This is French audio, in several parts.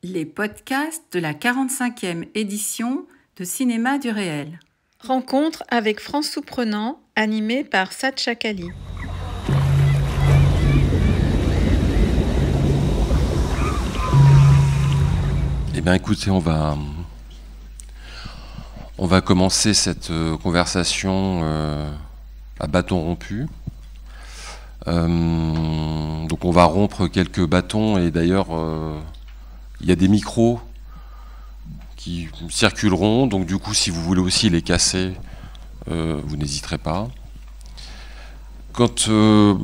Les podcasts de la 45e édition de Cinéma du Réel. Rencontre avec France Souprenant, animée par Sad Chakali. Eh bien écoutez, on va commencer cette conversation à bâton rompu. Donc on va rompre quelques bâtons et d'ailleurs il y a des micros qui circuleront, donc du coup si vous voulez aussi les casser, vous n'hésiterez pas. Quand on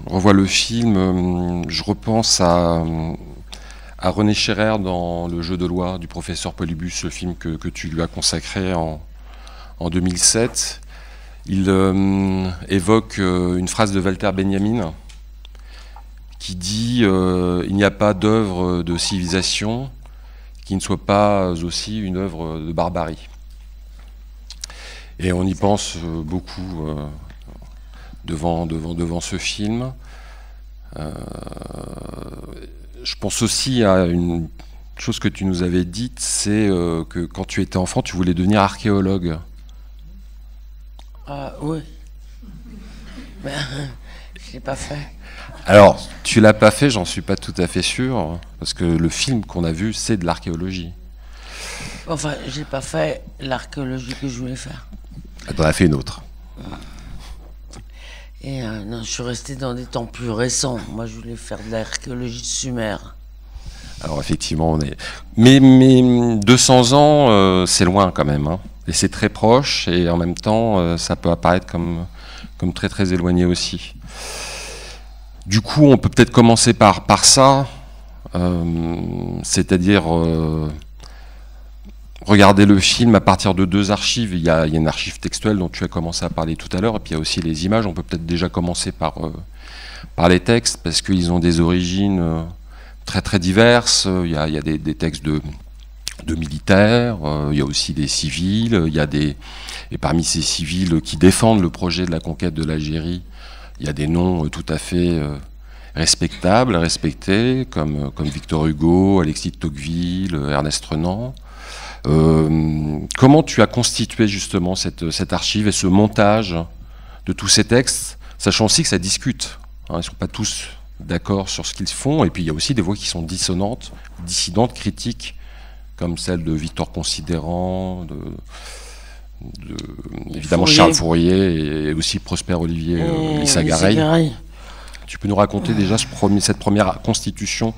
revoit le film, je repense à René Scherrer dans Le jeu de loi du professeur Polybus, le film que tu lui as consacré en 2007. Il évoque une phrase de Walter Benjamin qui dit il n'y a pas d'œuvre de civilisation qui ne soit pas aussi une œuvre de barbarie. Et on y pense beaucoup devant ce film. Je pense aussi à une chose que tu nous avais dite, c'est que quand tu étais enfant, tu voulais devenir archéologue. Oui. Ben, je l'ai pas fait. Alors, tu l'as pas fait, j'en suis pas tout à fait sûr, parce que le film qu'on a vu, c'est de l'archéologie. Enfin, j'ai pas fait l'archéologie que je voulais faire. Tu en as fait une autre. Et non, je suis resté dans des temps plus récents. Moi, je voulais faire de l'archéologie de Sumer. Alors, effectivement, on est... Mais 200 ans, c'est loin quand même, hein. Et c'est très proche, et en même temps, ça peut apparaître comme très très éloigné aussi. Du coup, on peut peut-être commencer par ça, c'est-à-dire regarder le film à partir de deux archives. Il y a une archive textuelle dont tu as commencé à parler tout à l'heure, et puis il y a aussi les images. On peut peut-être déjà commencer par les textes, parce qu'ils ont des origines très très diverses. Il y a des textes de militaires, il y a aussi des civils, et parmi ces civils qui défendent le projet de la conquête de l'Algérie, il y a des noms tout à fait respectables, respectés, comme Victor Hugo, Alexis de Tocqueville, Ernest Renan. Comment tu as constitué justement cette archive et ce montage de tous ces textes, sachant aussi que ça discute, hein, ils ne sont pas tous d'accord sur ce qu'ils font, et puis il y a aussi des voix qui sont dissonantes, dissidentes, critiques, comme celle de Victor Considérant, évidemment Fourier. Charles Fourier, et aussi Prosper Olivier Lissagaray. Tu peux nous raconter déjà cette première constitution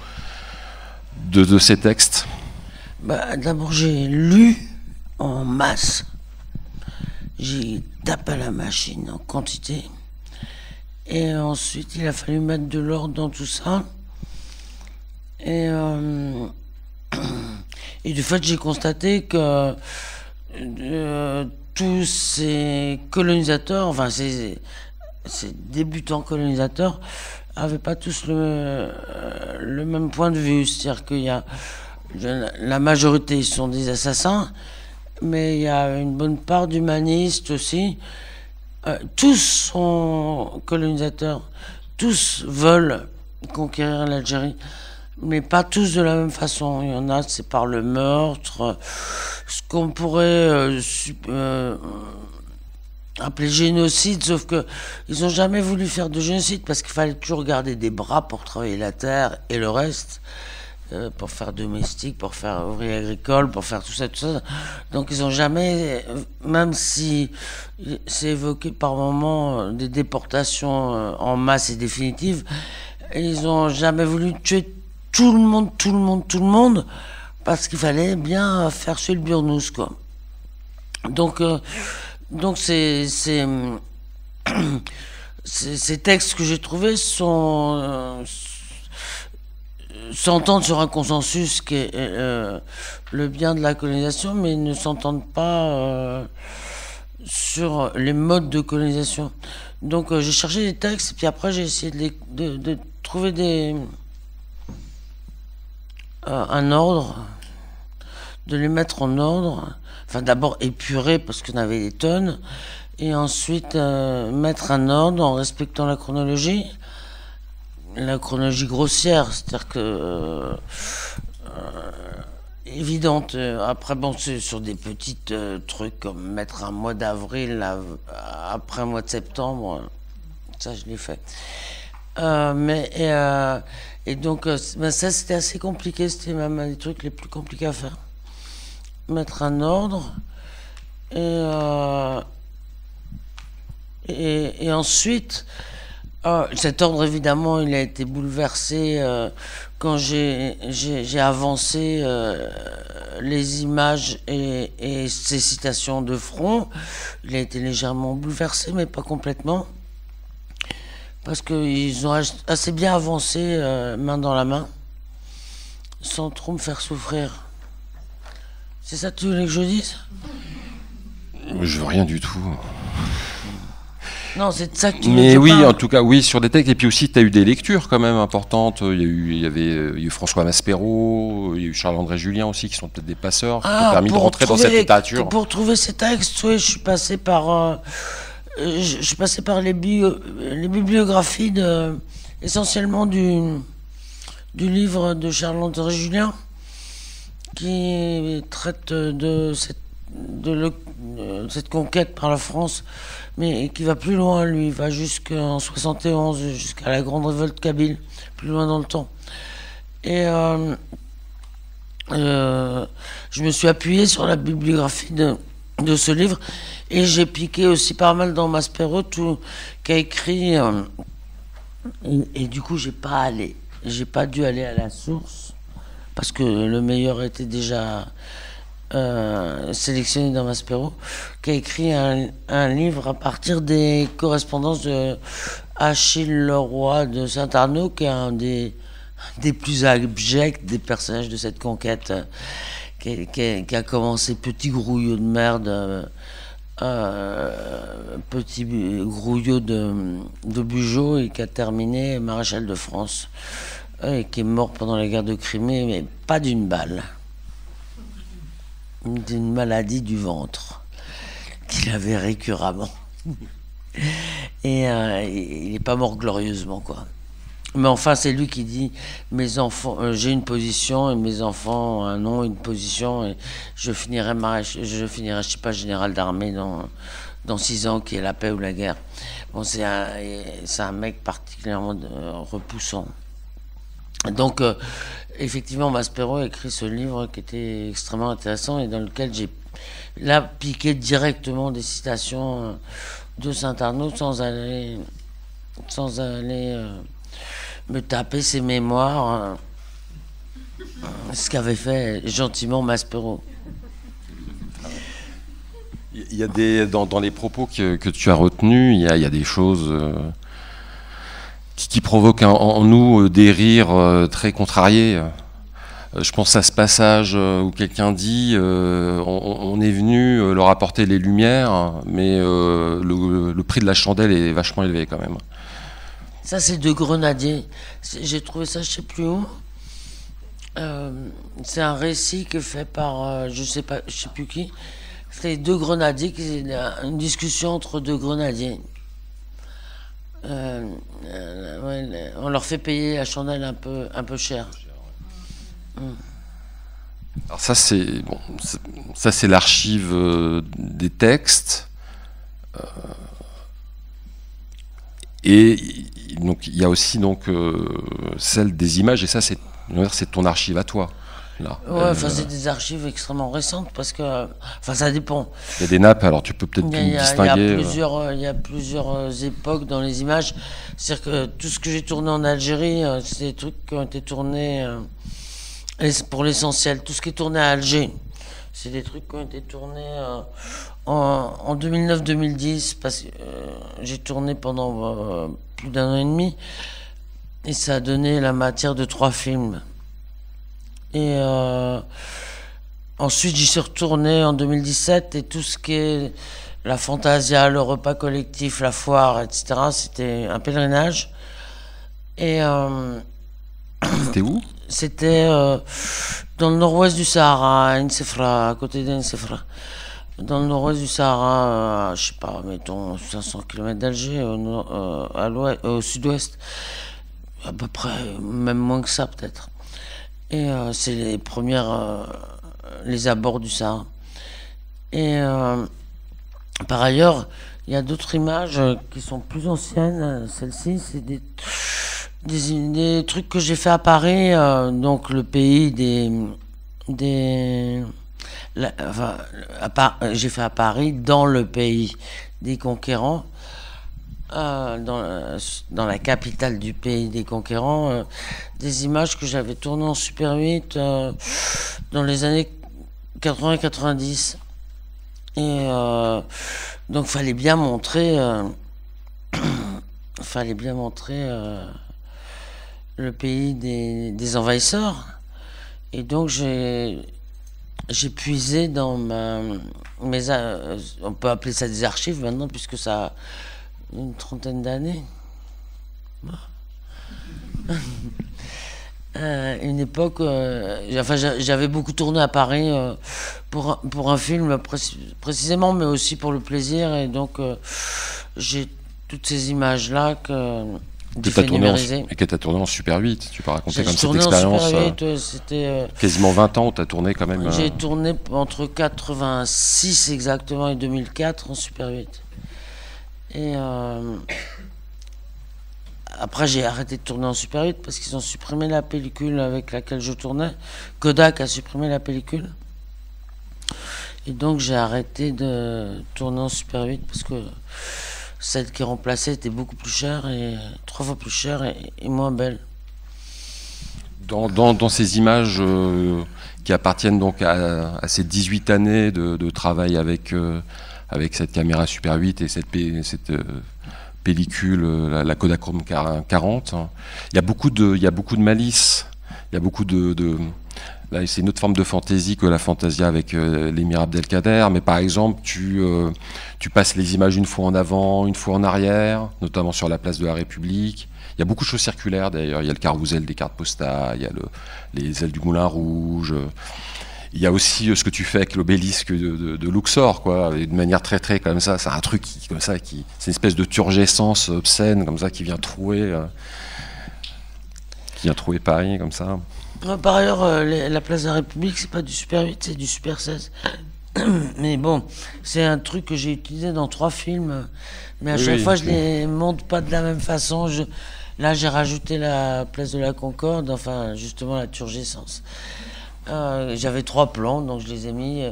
de ces textes? D'abord, j'ai lu en masse. J'ai tapé à la machine en quantité. Et ensuite, il a fallu mettre de l'ordre dans tout ça. Et du fait, j'ai constaté que tous ces colonisateurs, enfin ces débutants colonisateurs, n'avaient pas tous le même point de vue. C'est-à-dire qu'il y a la majorité sont des assassins, mais il y a une bonne part d'humanistes aussi. Tous sont colonisateurs, tous veulent conquérir l'Algérie, mais pas tous de la même façon. Il y en a, c'est par le meurtre, ce qu'on pourrait appeler génocide, sauf que ils n'ont jamais voulu faire de génocide parce qu'il fallait toujours garder des bras pour travailler la terre et le reste, pour faire domestique, pour faire ouvrier agricole, pour faire tout ça. Donc ils n'ont jamais, même si c'est évoqué par moments des déportations en masse et définitives, ils n'ont jamais voulu tuer tout le monde, parce qu'il fallait bien faire suer le burnous, quoi. Donc ces textes que j'ai trouvés s'entendent sur un consensus qui est le bien de la colonisation, mais ils ne s'entendent pas sur les modes de colonisation. Donc j'ai cherché des textes, et puis après j'ai essayé de trouver un ordre, de les mettre en ordre, enfin d'abord épurer parce qu'on avait des tonnes, et ensuite mettre un ordre en respectant la chronologie grossière, c'est-à-dire que évidente. Après, bon, c'est sur des petites trucs comme mettre un mois d'avril après un mois de septembre. Ça, je l'ai fait. Et donc, ça, c'était assez compliqué. C'était même un des trucs les plus compliqués à faire. Mettre un ordre. Et ensuite, cet ordre, évidemment, il a été bouleversé quand j'ai avancé les images et ces citations de front. Il a été légèrement bouleversé, mais pas complètement. Parce qu'ils ont assez bien avancé, main dans la main, sans trop me faire souffrir. C'est ça que tu voulais que je dise ? Je veux rien du tout. Non, c'est de ça que tu veux Mais oui, parles. en tout cas, oui, sur des textes. Et puis aussi, tu as eu des lectures quand même importantes. Il y avait eu François Maspero, il y a eu Charles-André Julien aussi, qui sont peut-être des passeurs, qui ont permis de rentrer dans cette littérature. Pour trouver ces textes, oui, je suis passé par les bibliographies essentiellement du livre de Charles-André Julien, qui traite de cette conquête par la France, mais qui va plus loin, lui. Il va jusqu'en 71, jusqu'à la grande révolte kabyle, plus loin dans le temps. Et je me suis appuyé sur la bibliographie de ce livre, et j'ai piqué aussi pas mal dans Maspero, tout qu'a écrit, et du coup j'ai pas dû aller à la source, parce que le meilleur était déjà sélectionné dans Maspero, qui a écrit un livre à partir des correspondances de Achille Leroy de Saint-Arnaud, qui est un des plus abjects des personnages de cette conquête, qui a commencé petit grouillot de merde, petit grouillot de Bugeaud, et qui a terminé maréchal de France, et qui est mort pendant la guerre de Crimée, mais pas d'une balle. D'une maladie du ventre qu'il avait récurremment. Et il n'est pas mort glorieusement, quoi. Mais enfin, c'est lui qui dit: mes enfants, j'ai une position, et mes enfants ont un nom, une position, et je finirai, je sais pas, général d'armée dans 6 ans, qui est la paix ou la guerre. Bon, c'est un mec particulièrement repoussant. Donc, effectivement, Maspero a écrit ce livre qui était extrêmement intéressant, et dans lequel j'ai là piqué directement des citations de Saint-Arnaud sans aller me taper ses mémoires, ce qu'avait fait gentiment Maspero. Il y a dans les propos que tu as retenus, il y a des choses qui provoquent en nous des rires très contrariés. Je pense à ce passage où quelqu'un dit on est venu leur apporter les lumières, mais le prix de la chandelle est vachement élevé quand même. Ça, c'est de Grenadier. J'ai trouvé ça, je sais plus où. C'est un récit qui est fait par, je sais plus qui. C'est deux grenadiers, une discussion entre deux grenadiers. On leur fait payer la chandelle un peu cher. Alors ça c'est l'archive des textes, et donc il y a aussi celle des images, et ça c'est ton archive à toi. Là. Ouais, c'est des archives extrêmement récentes, parce que, ça dépend. Il y a des nappes, alors tu peux peut-être distinguer. Il y a plusieurs époques dans les images. C'est-à-dire que tout ce que j'ai tourné en Algérie, c'est des trucs qui ont été tournés, pour l'essentiel, tout ce qui est tourné à Alger, c'est des trucs qui ont été tournés en 2009-2010, parce que j'ai tourné pendant plus d'1 an et demi, et ça a donné la matière de 3 films. Et ensuite, j'y suis retourné en 2017, et tout ce qui est la Fantasia, le repas collectif, la foire, etc., c'était un pèlerinage. Et c'était où? C'était dans le nord-ouest du Sahara, à Nsefra, à côté d'Nsefra. Dans le nord-ouest du Sahara, je sais pas, mettons 500 km d'Alger, au sud-ouest, à peu près, même moins que ça peut-être. Et c'est les premières les abords du Sahara. Et par ailleurs, il y a d'autres images qui sont plus anciennes. Celle-ci, c'est des trucs que j'ai fait à Paris, donc le pays j'ai fait à Paris, dans le pays des conquérants, dans la capitale du pays des conquérants, des images que j'avais tournées en Super 8 dans les années 80-90. Et donc fallait bien montrer le pays des envahisseurs. Et donc j'ai puisé dans on peut appeler ça des archives maintenant, puisque ça a une trentaine d'années. Une époque, j'avais beaucoup tourné à Paris pour un film précisément, mais aussi pour le plaisir, et donc j'ai toutes ces images-là que tu as tourné et que tu as tourné en Super 8. Tu peux raconter comme cette expérience c'était quasiment 20 ans où tu as tourné quand même. J'ai tourné entre 86 exactement et 2004 en Super 8. Et après, j'ai arrêté de tourner en Super 8 parce qu'ils ont supprimé la pellicule avec laquelle je tournais. Kodak a supprimé la pellicule. Et donc, j'ai arrêté de tourner en Super 8 parce que celle qui remplaçait était beaucoup plus chère, et 3 fois plus chère et moins belle. Dans ces images qui appartiennent donc à ces 18 années de travail avec cette caméra Super 8 et cette pellicule, la Kodachrome 40, il y a beaucoup de malice, il y a beaucoup là, c'est une autre forme de fantaisie que la Fantasia avec l'émir Abdelkader, mais par exemple, tu passes les images une fois en avant, une fois en arrière, notamment sur la place de la République. Il y a beaucoup de choses circulaires d'ailleurs, il y a le carrousel des cartes postales, il y a les ailes du Moulin Rouge. Il y a aussi ce que tu fais avec l'obélisque de Luxor, quoi, et de manière très très comme ça. C'est un truc c'est une espèce de turgescence obscène comme ça qui vient trouer Paris comme ça. Par ailleurs, la place de la République, c'est pas du Super 8, c'est du Super 16. Mais bon, c'est un truc que j'ai utilisé dans 3 films, mais à chaque fois je les monte pas de la même façon. Là, j'ai rajouté la place de la Concorde, enfin justement la turgescence. J'avais 3 plans, donc je les ai mis.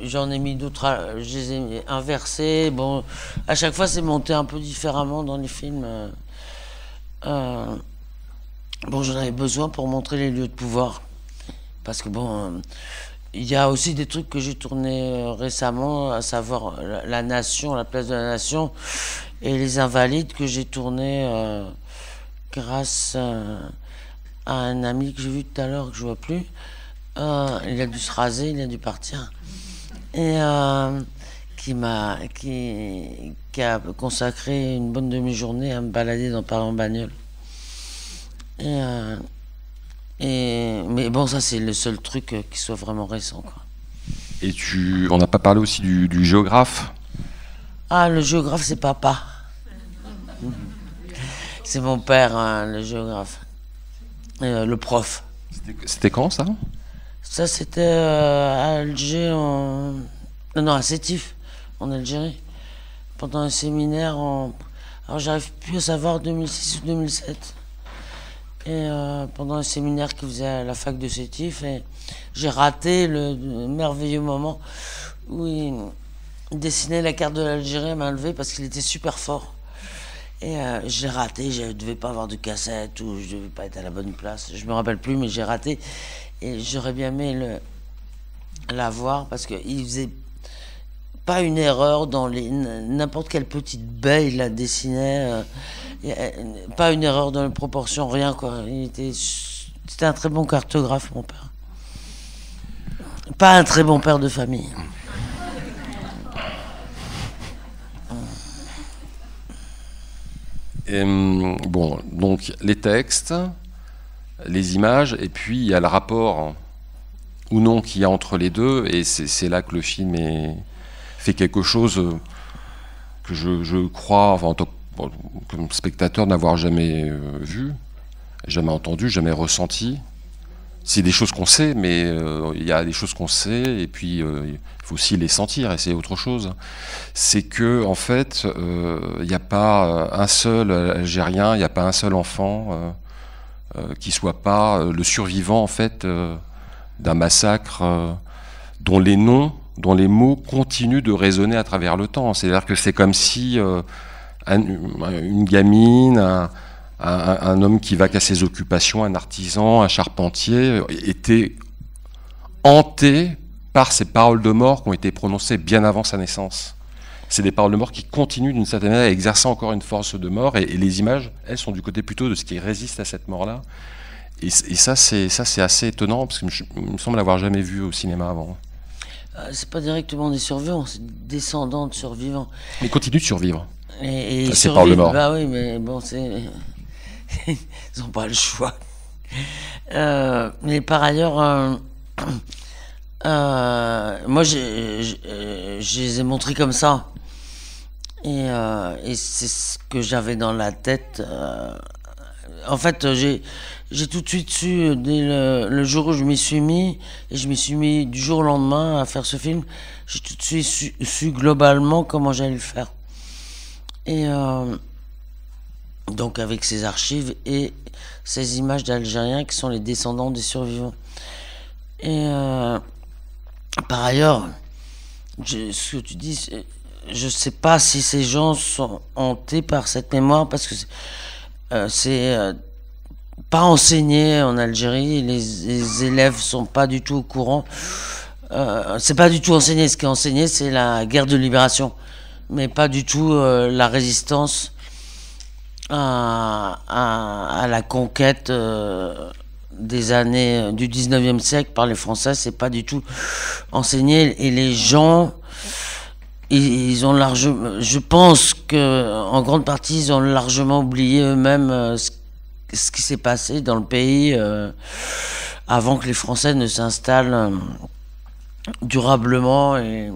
J'en ai mis d'autres, je les ai mis inversés. Bon, à chaque fois, c'est monté un peu différemment dans les films. Bon, j'en avais besoin pour montrer les lieux de pouvoir. Parce que bon, il y a aussi des trucs que j'ai tournés récemment, à savoir la Nation, la place de la Nation, et les Invalides que j'ai tournés grâce à un ami que j'ai vu tout à l'heure, que je vois plus. Il a dû se raser, il a dû partir. Et qui a consacré une bonne demi-journée à me balader dans Paris en bagnole. Mais bon, ça c'est le seul truc qui soit vraiment récent, quoi. Et on n'a pas parlé aussi du géographe? Ah, le géographe, c'est papa. C'est mon père, hein, le géographe. Le prof. C'était quand ça? Ça c'était à Alger, non, à Sétif, en Algérie. Pendant un séminaire alors j'arrive plus à savoir 2006 ou 2007. Et pendant un séminaire qu'il faisait à la fac de Sétif, et j'ai raté le merveilleux moment où il dessinait la carte de l'Algérie à main levée parce qu'il était super fort. Et j'ai raté, je ne devais pas avoir de cassette ou je ne devais pas être à la bonne place. Je me rappelle plus, mais j'ai raté. Et j'aurais bien aimé la voir parce qu'il faisait pas une erreur dans n'importe quelle petite baie, il la dessinait. Pas une erreur dans les proportions, rien, quoi. C'était un très bon cartographe, mon père. Pas un très bon père de famille. Et, bon, donc les textes, les images, et puis il y a le rapport ou non qu'il y a entre les deux, et c'est là que le film fait quelque chose que je crois, enfin, en tant que comme spectateur, n'avoir jamais vu, jamais entendu, jamais ressenti. c'est des choses qu'on sait, mais il y a des choses qu'on sait, et puis il faut aussi les sentir, et c'est autre chose. C'est que, en fait, il n'y a pas un seul Algérien, il n'y a pas un seul enfant qui soit pas le survivant, en fait, d'un massacre dont les noms, dont les mots continuent de résonner à travers le temps. C'est-à-dire que c'est comme si une gamine, un homme qui va qu'à ses occupations, un artisan, un charpentier, était hanté par ces paroles de mort qui ont été prononcées bien avant sa naissance. C'est des paroles de mort qui continuent d'une certaine manière à exercer encore une force de mort, et les images, elles, sont du côté plutôt de ce qui résiste à cette mort-là. Et ça, c'est assez étonnant, parce qu'il me semble l'avoir jamais vu au cinéma avant. C'est pas directement des survivants, c'est des descendants de survivants. Mais ils continuent de survivre. Et ils ces paroles de mort. Bah oui, mais bon, c'est... Ils n'ont pas le choix. Mais par ailleurs, moi, je les ai montrés comme ça. Et c'est ce que j'avais dans la tête. En fait, j'ai tout de suite su, dès le jour où je m'y suis mis, et je m'y suis mis du jour au lendemain à faire ce film, j'ai tout de suite su globalement comment j'allais le faire. Et donc avec ces archives et ces images d'Algériens qui sont les descendants des survivants. Et par ailleurs, ce que tu dis, je sais pas si ces gens sont hantés par cette mémoire, parce que c'est pas enseigné en Algérie, les élèves sont pas du tout au courant. C'est pas du tout enseigné. Ce qui est enseigné, c'est la guerre de libération, mais pas du tout la résistance à la conquête des années du 19e siècle par les Français. C'est pas du tout enseigné, et les gens, ils ont largement, je pense que en grande partie, ils ont largement oublié eux-mêmes ce qui s'est passé dans le pays avant que les Français ne s'installent durablement et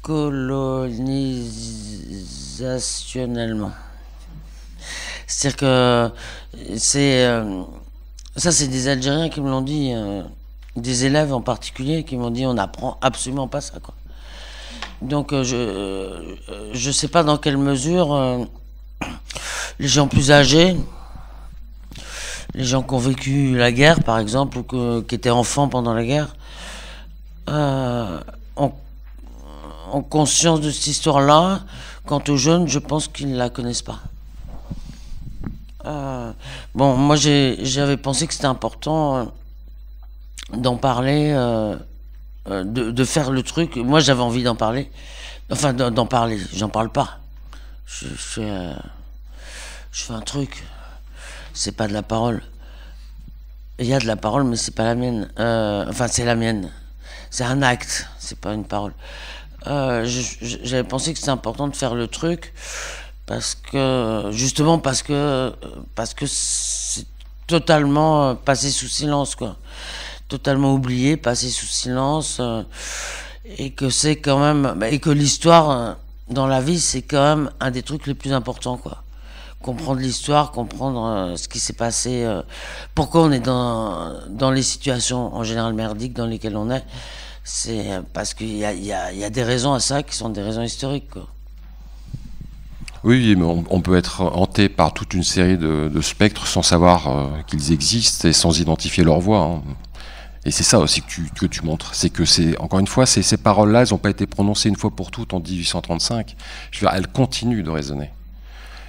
colonisationnellement. C'est-à-dire que ça, c'est des Algériens qui me l'ont dit, des élèves en particulier qui m'ont dit, on n'apprend absolument pas ça, quoi. Donc je sais pas dans quelle mesure les gens plus âgés, les gens qui ont vécu la guerre par exemple, ou qui étaient enfants pendant la guerre, ont conscience de cette histoire-là. Quant aux jeunes, je pense qu'ils ne la connaissent pas. Bon, moi j'avais pensé que c'était important d'en parler, de faire le truc. Moi j'avais envie d'en parler, enfin d'en parler, j'en parle pas. Je fais un truc, c'est pas de la parole. Il y a de la parole, mais c'est pas la mienne. Enfin, c'est la mienne. C'est un acte, c'est pas une parole. J'avais pensé que c'était important de faire le truc parce que c'est totalement passé sous silence, quoi. Totalement oublié, passé sous silence, et que c'est quand même, et que l'histoire dans la vie, c'est quand même un des trucs les plus importants, quoi. Comprendre l'histoire, comprendre ce qui s'est passé, pourquoi on est dans les situations en général merdiques dans lesquelles on est, c'est parce qu'il y a des raisons à ça qui sont des raisons historiques, quoi. Oui, mais on peut être hanté par toute une série de spectres sans savoir qu'ils existent et sans identifier leur voix, hein. Et c'est ça aussi que tu montres. C'est que, encore une fois, ces paroles-là, elles n'ont pas été prononcées une fois pour toutes en 1835. Je veux dire, elles continuent de résonner.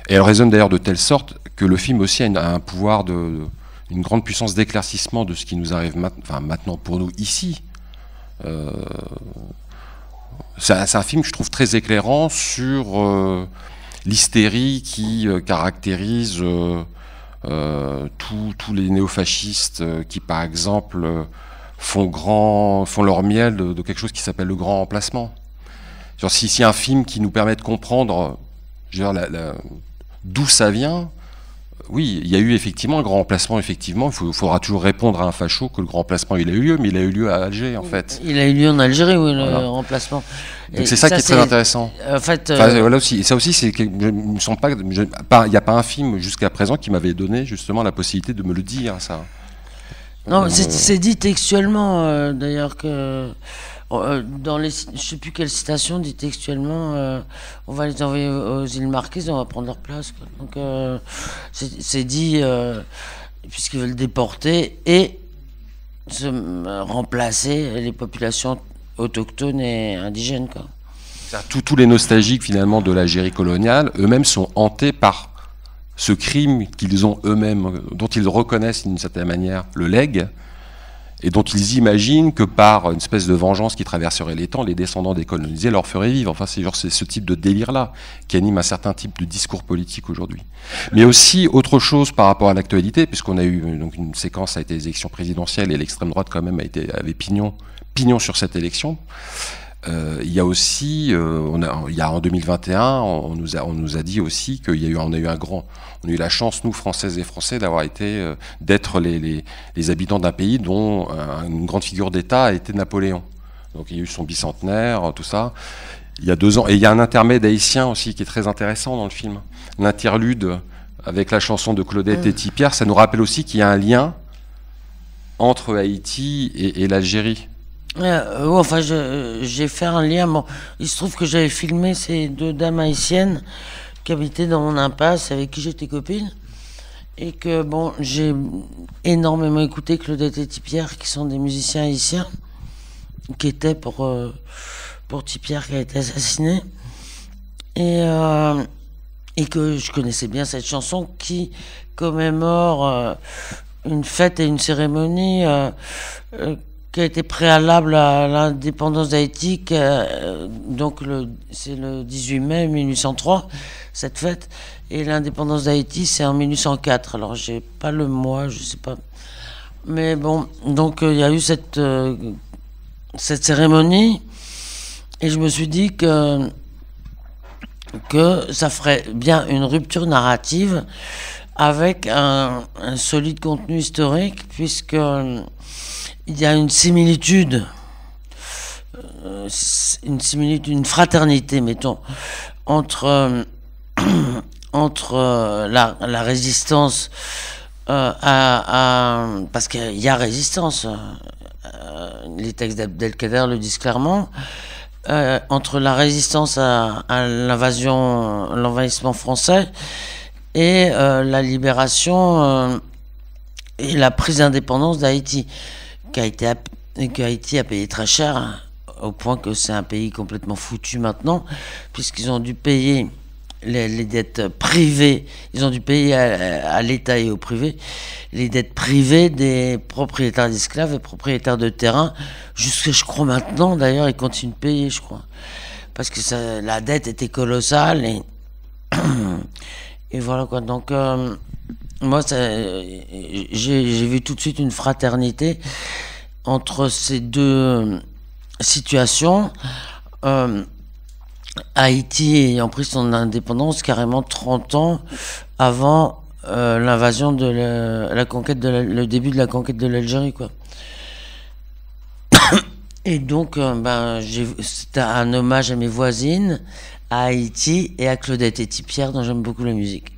Et elles résonnent d'ailleurs de telle sorte que le film aussi a un pouvoir une grande puissance d'éclaircissement de ce qui nous arrive maintenant pour nous ici. C'est un film que je trouve très éclairant sur l'hystérie qui caractérise tous les néofascistes qui, par exemple, font leur miel de quelque chose qui s'appelle le grand remplacement. Genre, si un film qui nous permet de comprendre, je veux dire, d'où ça vient, oui, il y a eu effectivement un grand remplacement, effectivement. Il faudra toujours répondre à un facho que le grand remplacement, il a eu lieu, mais il a eu lieu à Alger, en fait. Il a eu lieu en Algérie, oui, le remplacement. Donc c'est ça qui est très intéressant. En fait, voilà aussi. Et ça aussi, c'est que je me sens pas. Il n'y a pas un film jusqu'à présent qui m'avait donné justement la possibilité de me le dire, ça. Non, c'est dit textuellement, d'ailleurs, que dans les, je sais plus quelle citation dit textuellement, on va les envoyer aux îles Marquises, on va prendre leur place, quoi. Donc c'est dit, puisqu'ils veulent déporter et remplacer les populations autochtones et indigènes, quoi. Tous les nostalgiques finalement de l'Algérie coloniale, eux-mêmes sont hantés par ce crime qu'ils ont eux-mêmes, dont ils reconnaissent d'une certaine manière le legs, et dont ils imaginent que par une espèce de vengeance qui traverserait les temps, les descendants des colonisés leur feraient vivre. Enfin, c'est ce type de délire-là qui anime un certain type de discours politique aujourd'hui. Mais aussi autre chose par rapport à l'actualité, puisqu'on a eu donc une séquence, ça a été les élections présidentielles, et l'extrême droite quand même avait pignon sur cette élection. Il y a aussi, en 2021, on nous a dit aussi on a eu la chance, nous, Françaises et Français, d'être les habitants d'un pays dont une grande figure d'État a été Napoléon. Donc il y a eu son bicentenaire, tout ça. Il y a 2 ans, et il y a un intermède haïtien aussi qui est très intéressant dans le film. L'interlude avec la chanson de Claudette et Tipierre, ça nous rappelle aussi qu'il y a un lien entre Haïti et l'Algérie. Enfin, j'ai fait un lien. Bon, il se trouve que j'avais filmé ces 2 dames haïtiennes qui habitaient dans mon impasse, avec qui j'étais copine, et que bon, j'ai énormément écouté Claudette et Tipierre, qui sont des musiciens haïtiens, qui étaient pour Tipierre qui a été assassiné, et que je connaissais bien cette chanson qui commémore une fête et une cérémonie qui a été préalable à l'indépendance d'Haïti, donc c'est le 18 mai 1803, cette fête, et l'indépendance d'Haïti c'est en 1804, alors j'ai pas le mois, je sais pas, mais bon, donc il y a eu cette cérémonie, et je me suis dit que ça ferait bien une rupture narrative avec un solide contenu historique, puisque il y a une similitude, une fraternité, mettons, entre la résistance parce qu'il y a résistance, les textes d'Abdelkader le disent clairement, entre la résistance à l'envahissement français et la libération et la prise d'indépendance d'Haïti, qu'Haïti a payé très cher, au point que c'est un pays complètement foutu maintenant, puisqu'ils ont dû payer les dettes privées, ils ont dû payer à l'État et au privé les dettes privées des propriétaires d'esclaves et propriétaires de terrain, jusqu'à, je crois maintenant, d'ailleurs, ils continuent de payer, je crois, parce que la dette était colossale, et voilà quoi. Donc moi, j'ai vu tout de suite une fraternité entre ces 2 situations. Haïti ayant pris son indépendance carrément 30 ans avant l'invasion de la conquête le début de la conquête de l'Algérie, quoi. Et donc, c'était un hommage à mes voisines, à Haïti et à Claudette et Tipierre, dont j'aime beaucoup la musique.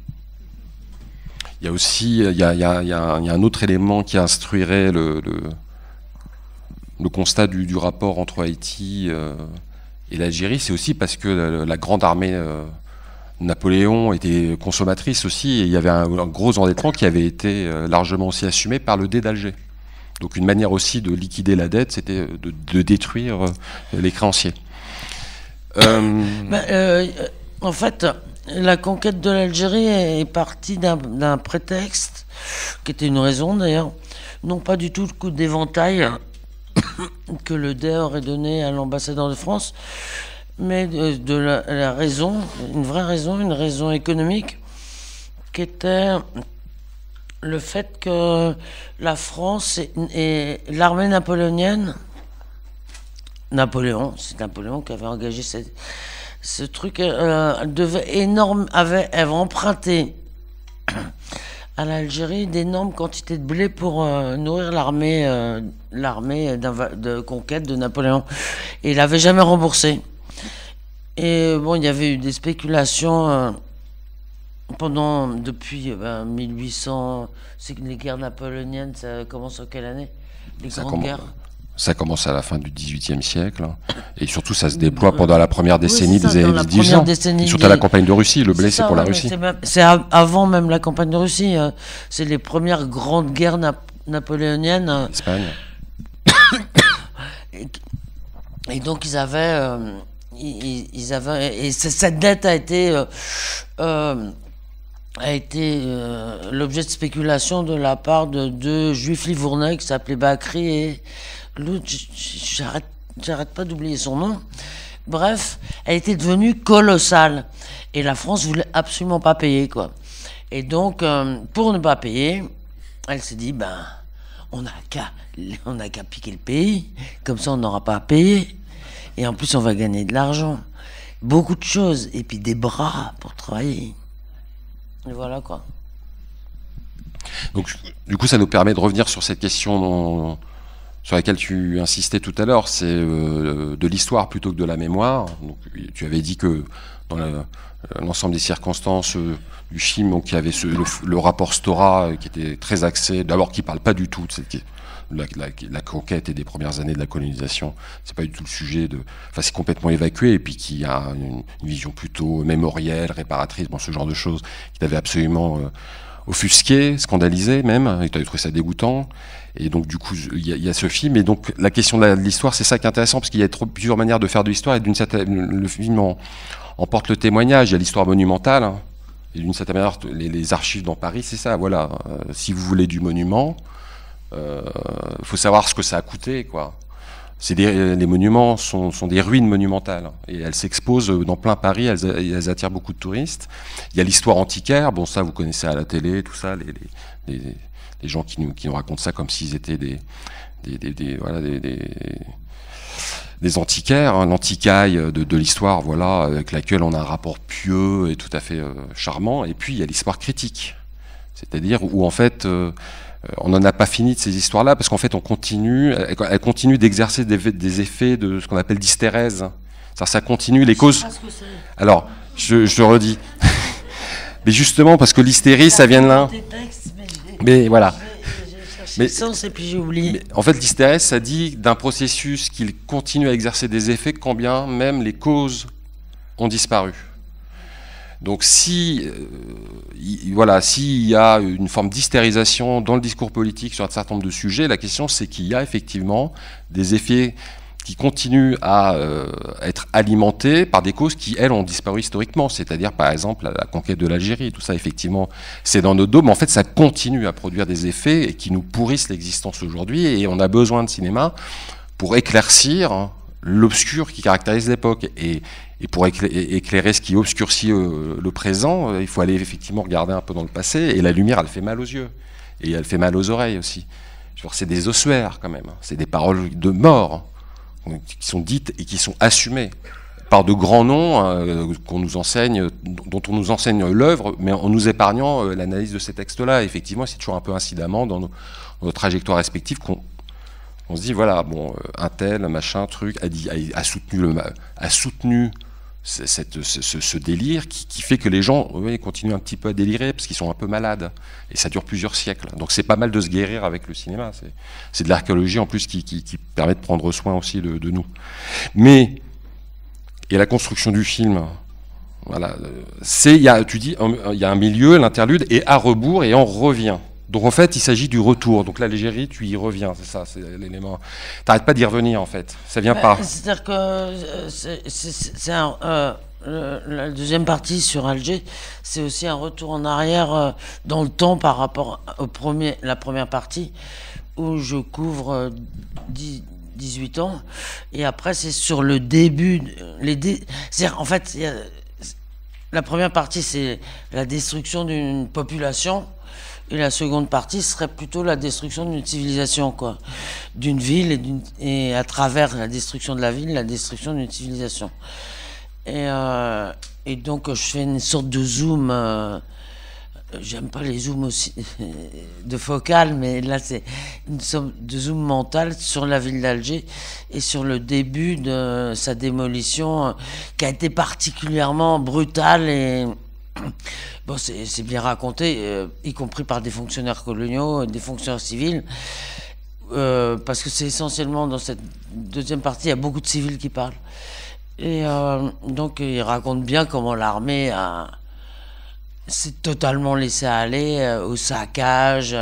Il y a aussi il y a un autre élément qui instruirait le constat du rapport entre Haïti et l'Algérie, c'est aussi parce que la grande armée Napoléon était consommatrice aussi, et il y avait un gros endettement qui avait été largement aussi assumé par le dé d'Alger. Donc une manière aussi de liquider la dette, c'était de détruire les créanciers. En fait, la conquête de l'Algérie est partie d'un prétexte, qui était une raison d'ailleurs, non pas du tout le coup d'éventail que le dé aurait donné à l'ambassadeur de France, mais de la raison, une vraie raison, une raison économique, qui était le fait que la France et l'armée napoléonienne, c'est Napoléon qui avait engagé ce truc, avait emprunté à l'Algérie d'énormes quantités de blé pour nourrir l'armée de conquête de Napoléon. Et il n'avait jamais remboursé. Et bon, il y avait eu des spéculations depuis 1800, c'est que les guerres napoléoniennes, ça commence en quelle année? Les grandes guerres. Ça commence à la fin du XVIIIe siècle, hein. Et surtout ça se déploie pendant la première décennie des années 1800. Surtout à la campagne de Russie, le blé c'est pour la Russie. C'est avant même la campagne de Russie, c'est les premières grandes guerres napoléoniennes. Espagne. Et donc ils avaient, et cette dette a été l'objet de spéculation de la part de deux juifs livournais qui s'appelaient Bakri et l'autre, j'arrête pas d'oublier son nom. Bref, elle était devenue colossale. Et la France voulait absolument pas payer, quoi. Et donc, pour ne pas payer, elle s'est dit, on n'a qu'à piquer le pays. Comme ça, on n'aura pas à payer. Et en plus, on va gagner de l'argent. Beaucoup de choses. Et puis des bras pour travailler. Et voilà, quoi. Donc, du coup, ça nous permet de revenir sur cette question sur laquelle tu insistais tout à l'heure, c'est de l'histoire plutôt que de la mémoire. Donc, tu avais dit que dans l'ensemble des circonstances du film, donc, il y avait le rapport Stora qui était très axé, d'abord qui ne parle pas du tout de la conquête et des premières années de la colonisation. C'est pas du tout le sujet c'est complètement évacué, et puis qui a une vision plutôt mémorielle, réparatrice, ce genre de choses qui t'avait absolument offusqué, scandalisé même, et tu avais trouvé ça dégoûtant. Et donc du coup il y a ce film, et donc la question de l'histoire, c'est ça qui est intéressant, parce qu'il y a plusieurs manières de faire de l'histoire, et le film en porte le témoignage. Il y a l'histoire monumentale, hein, et d'une certaine manière les archives dans Paris, c'est ça, voilà. Si vous voulez du monument, faut savoir ce que ça a coûté, quoi. Les monuments sont des ruines monumentales, et elles s'exposent dans plein Paris, elles attirent beaucoup de touristes. Il y a l'histoire antiquaire, ça vous connaissez à la télé, tout ça, les gens qui nous racontent ça comme s'ils étaient des antiquaires, hein, l'antiquaille de l'histoire, voilà, avec laquelle on a un rapport pieux et tout à fait charmant. Et puis il y a l'histoire critique, c'est-à-dire où en fait on n'en a pas fini de ces histoires-là, parce qu'en fait elle continue d'exercer des effets de ce qu'on appelle d'hystérèse. Ça continue, les causes. Alors, je redis. Mais justement, parce que l'hystérie, ça vient de là. Mais voilà. Mais et puis j'ai oublié. Mais en fait, l'hystérèse, ça dit d'un processus qu'il continue à exercer des effets quand bien même les causes ont disparu. Donc s'il y a une forme d'hystérisation dans le discours politique sur un certain nombre de sujets, la question c'est qu'il y a effectivement des effets qui continuent à être alimentés par des causes qui, elles, ont disparu historiquement. C'est-à-dire, par exemple, la conquête de l'Algérie. Tout ça, effectivement, c'est dans nos dos, mais en fait, ça continue à produire des effets et qui nous pourrissent l'existence aujourd'hui. Et on a besoin de cinéma pour éclaircir l'obscur qui caractérise l'époque. Et pour éclairer ce qui obscurcit le présent, il faut aller effectivement regarder un peu dans le passé. Et la lumière, elle fait mal aux yeux. Et elle fait mal aux oreilles aussi. C'est des ossuaires, quand même. C'est des paroles de mort qui sont dites et qui sont assumées par de grands noms qu'on nous enseigne, dont on nous enseigne l'œuvre, mais en nous épargnant l'analyse de ces textes-là. Effectivement, c'est toujours un peu incidemment dans nos trajectoires respectives qu'on se dit, voilà, un tel, machin, truc, a soutenu ce délire qui fait que les gens continuent un petit peu à délirer parce qu'ils sont un peu malades, et ça dure plusieurs siècles. Donc c'est pas mal de se guérir avec le cinéma, c'est de l'archéologie en plus qui permet de prendre soin aussi de nous. Mais et la construction du film, voilà, il y a un milieu, l'interlude, et à rebours, et on revient. Donc en fait, il s'agit du retour. Donc l'Algérie, tu y reviens, c'est ça, c'est l'élément. T'arrêtes pas d'y revenir en fait, ça vient pas. C'est-à-dire que la deuxième partie sur Alger, c'est aussi un retour en arrière dans le temps par rapport la première partie où je couvre 18 ans, et après c'est sur le début, c'est-à-dire en fait la première partie c'est la destruction d'une population. Et la seconde partie serait plutôt la destruction d'une civilisation, quoi, d'une ville, et à travers la destruction de la ville, la destruction d'une civilisation. Et donc je fais une sorte de zoom. J'aime pas les zooms aussi de focale, mais là c'est une sorte de zoom mental sur la ville d'Alger et sur le début de sa démolition, qui a été particulièrement brutale bon, c'est bien raconté, y compris par des fonctionnaires coloniaux, des fonctionnaires civils, parce que c'est essentiellement dans cette deuxième partie, il y a beaucoup de civils qui parlent. Et donc, il raconte bien comment l'armée s'est totalement laissée aller au saccage,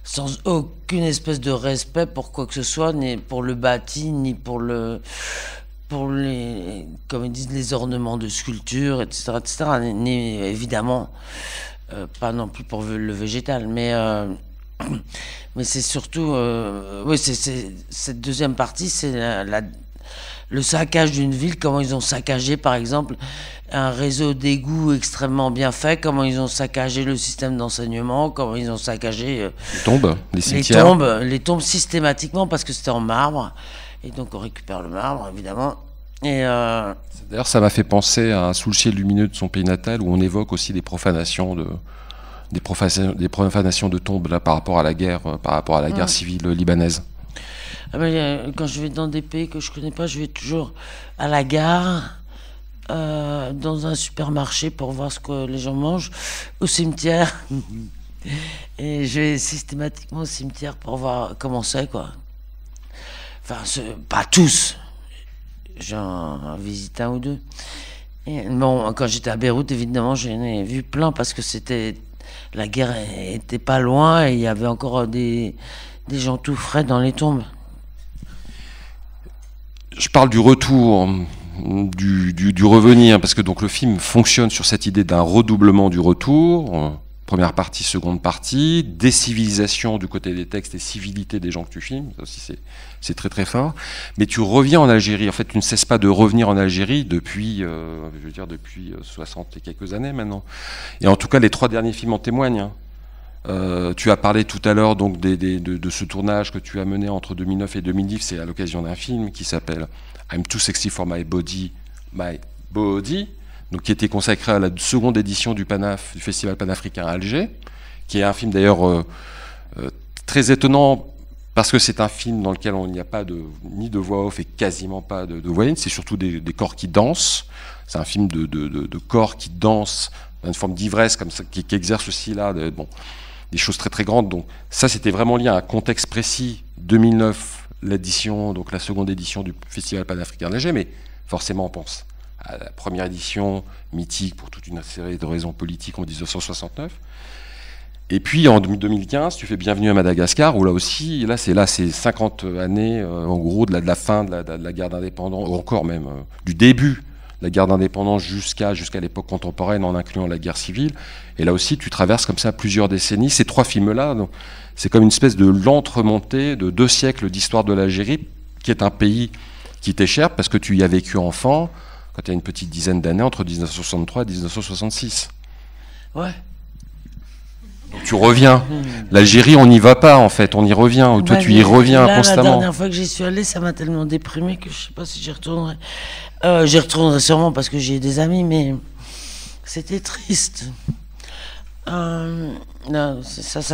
sans aucune espèce de respect pour quoi que ce soit, ni pour le bâti, ni pour les, comme ils disent, les ornements de sculpture, etc., ni évidemment pas non plus pour le végétal, mais c'est surtout, oui, cette deuxième partie, c'est le saccage d'une ville, comment ils ont saccagé, par exemple, un réseau d'égouts extrêmement bien fait, comment ils ont saccagé le système d'enseignement, comment ils ont saccagé les cimetières. Les tombes systématiquement, parce que c'était en marbre, et donc on récupère le marbre, évidemment. Et d'ailleurs, ça m'a fait penser à Sous le ciel lumineux de son pays natal, où on évoque aussi des profanations de tombes là, par rapport à la guerre, guerre civile libanaise. Ah ben, quand je vais dans des pays que je connais pas, je vais toujours à la gare, dans un supermarché pour voir ce que les gens mangent, au cimetière. Et je vais systématiquement au cimetière pour voir comment c'est, quoi. Enfin, pas tous. J'en visite un ou deux. Et bon, quand j'étais à Beyrouth, évidemment, j'en ai vu plein parce que la guerre était pas loin et il y avait encore des gens tout frais dans les tombes. Je parle du retour, du revenir, parce que donc le film fonctionne sur cette idée d'un redoublement du retour, première partie, seconde partie, décivilisation du côté des textes et civilité des gens que tu filmes, ça aussi c'est très très fort. Mais tu reviens en Algérie, en fait tu ne cesses pas de revenir en Algérie depuis, depuis 60 et quelques années maintenant. Et en tout cas les 3 derniers films en témoignent. Hein. Tu as parlé tout à l'heure donc de ce tournage que tu as mené entre 2009 et 2010, c'est à l'occasion d'un film qui s'appelle I'm Too Sexy for My Body, donc qui était consacré à la seconde édition du Festival panafricain à Alger, qui est un film d'ailleurs très étonnant parce que c'est un film dans lequel il n'y a pas ni de voix off et quasiment pas de voix in, c'est surtout des corps qui dansent, c'est un film de corps qui dansent dans une forme d'ivresse comme ça, qui exerce aussi là des choses très très grandes. Donc ça c'était vraiment lié à un contexte précis, 2009, donc la seconde édition du Festival panafricain d'Alger, mais forcément on pense à la première édition mythique pour toute une série de raisons politiques en 1969. Et puis en 2015, tu fais Bienvenue à Madagascar, où là aussi, c'est 50 années en gros de la fin de la guerre d'indépendance, ou encore même du début la guerre d'indépendance jusqu'à l'époque contemporaine en incluant la guerre civile. Et là aussi, tu traverses comme ça plusieurs décennies. Ces 3 films-là, c'est comme une espèce de lente remontée de 2 siècles d'histoire de l'Algérie, qui est un pays qui t'est cher parce que tu y as vécu enfant quand tu as une petite dizaine d'années, entre 1963 et 1966. Ouais. Donc tu reviens. L'Algérie, on n'y va pas en fait, on y revient. Toi, tu y reviens constamment. La dernière fois que j'y suis allé, ça m'a tellement déprimé que je sais pas si j'y retournerai. J'y retournerai sûrement parce que j'ai des amis, mais c'était triste.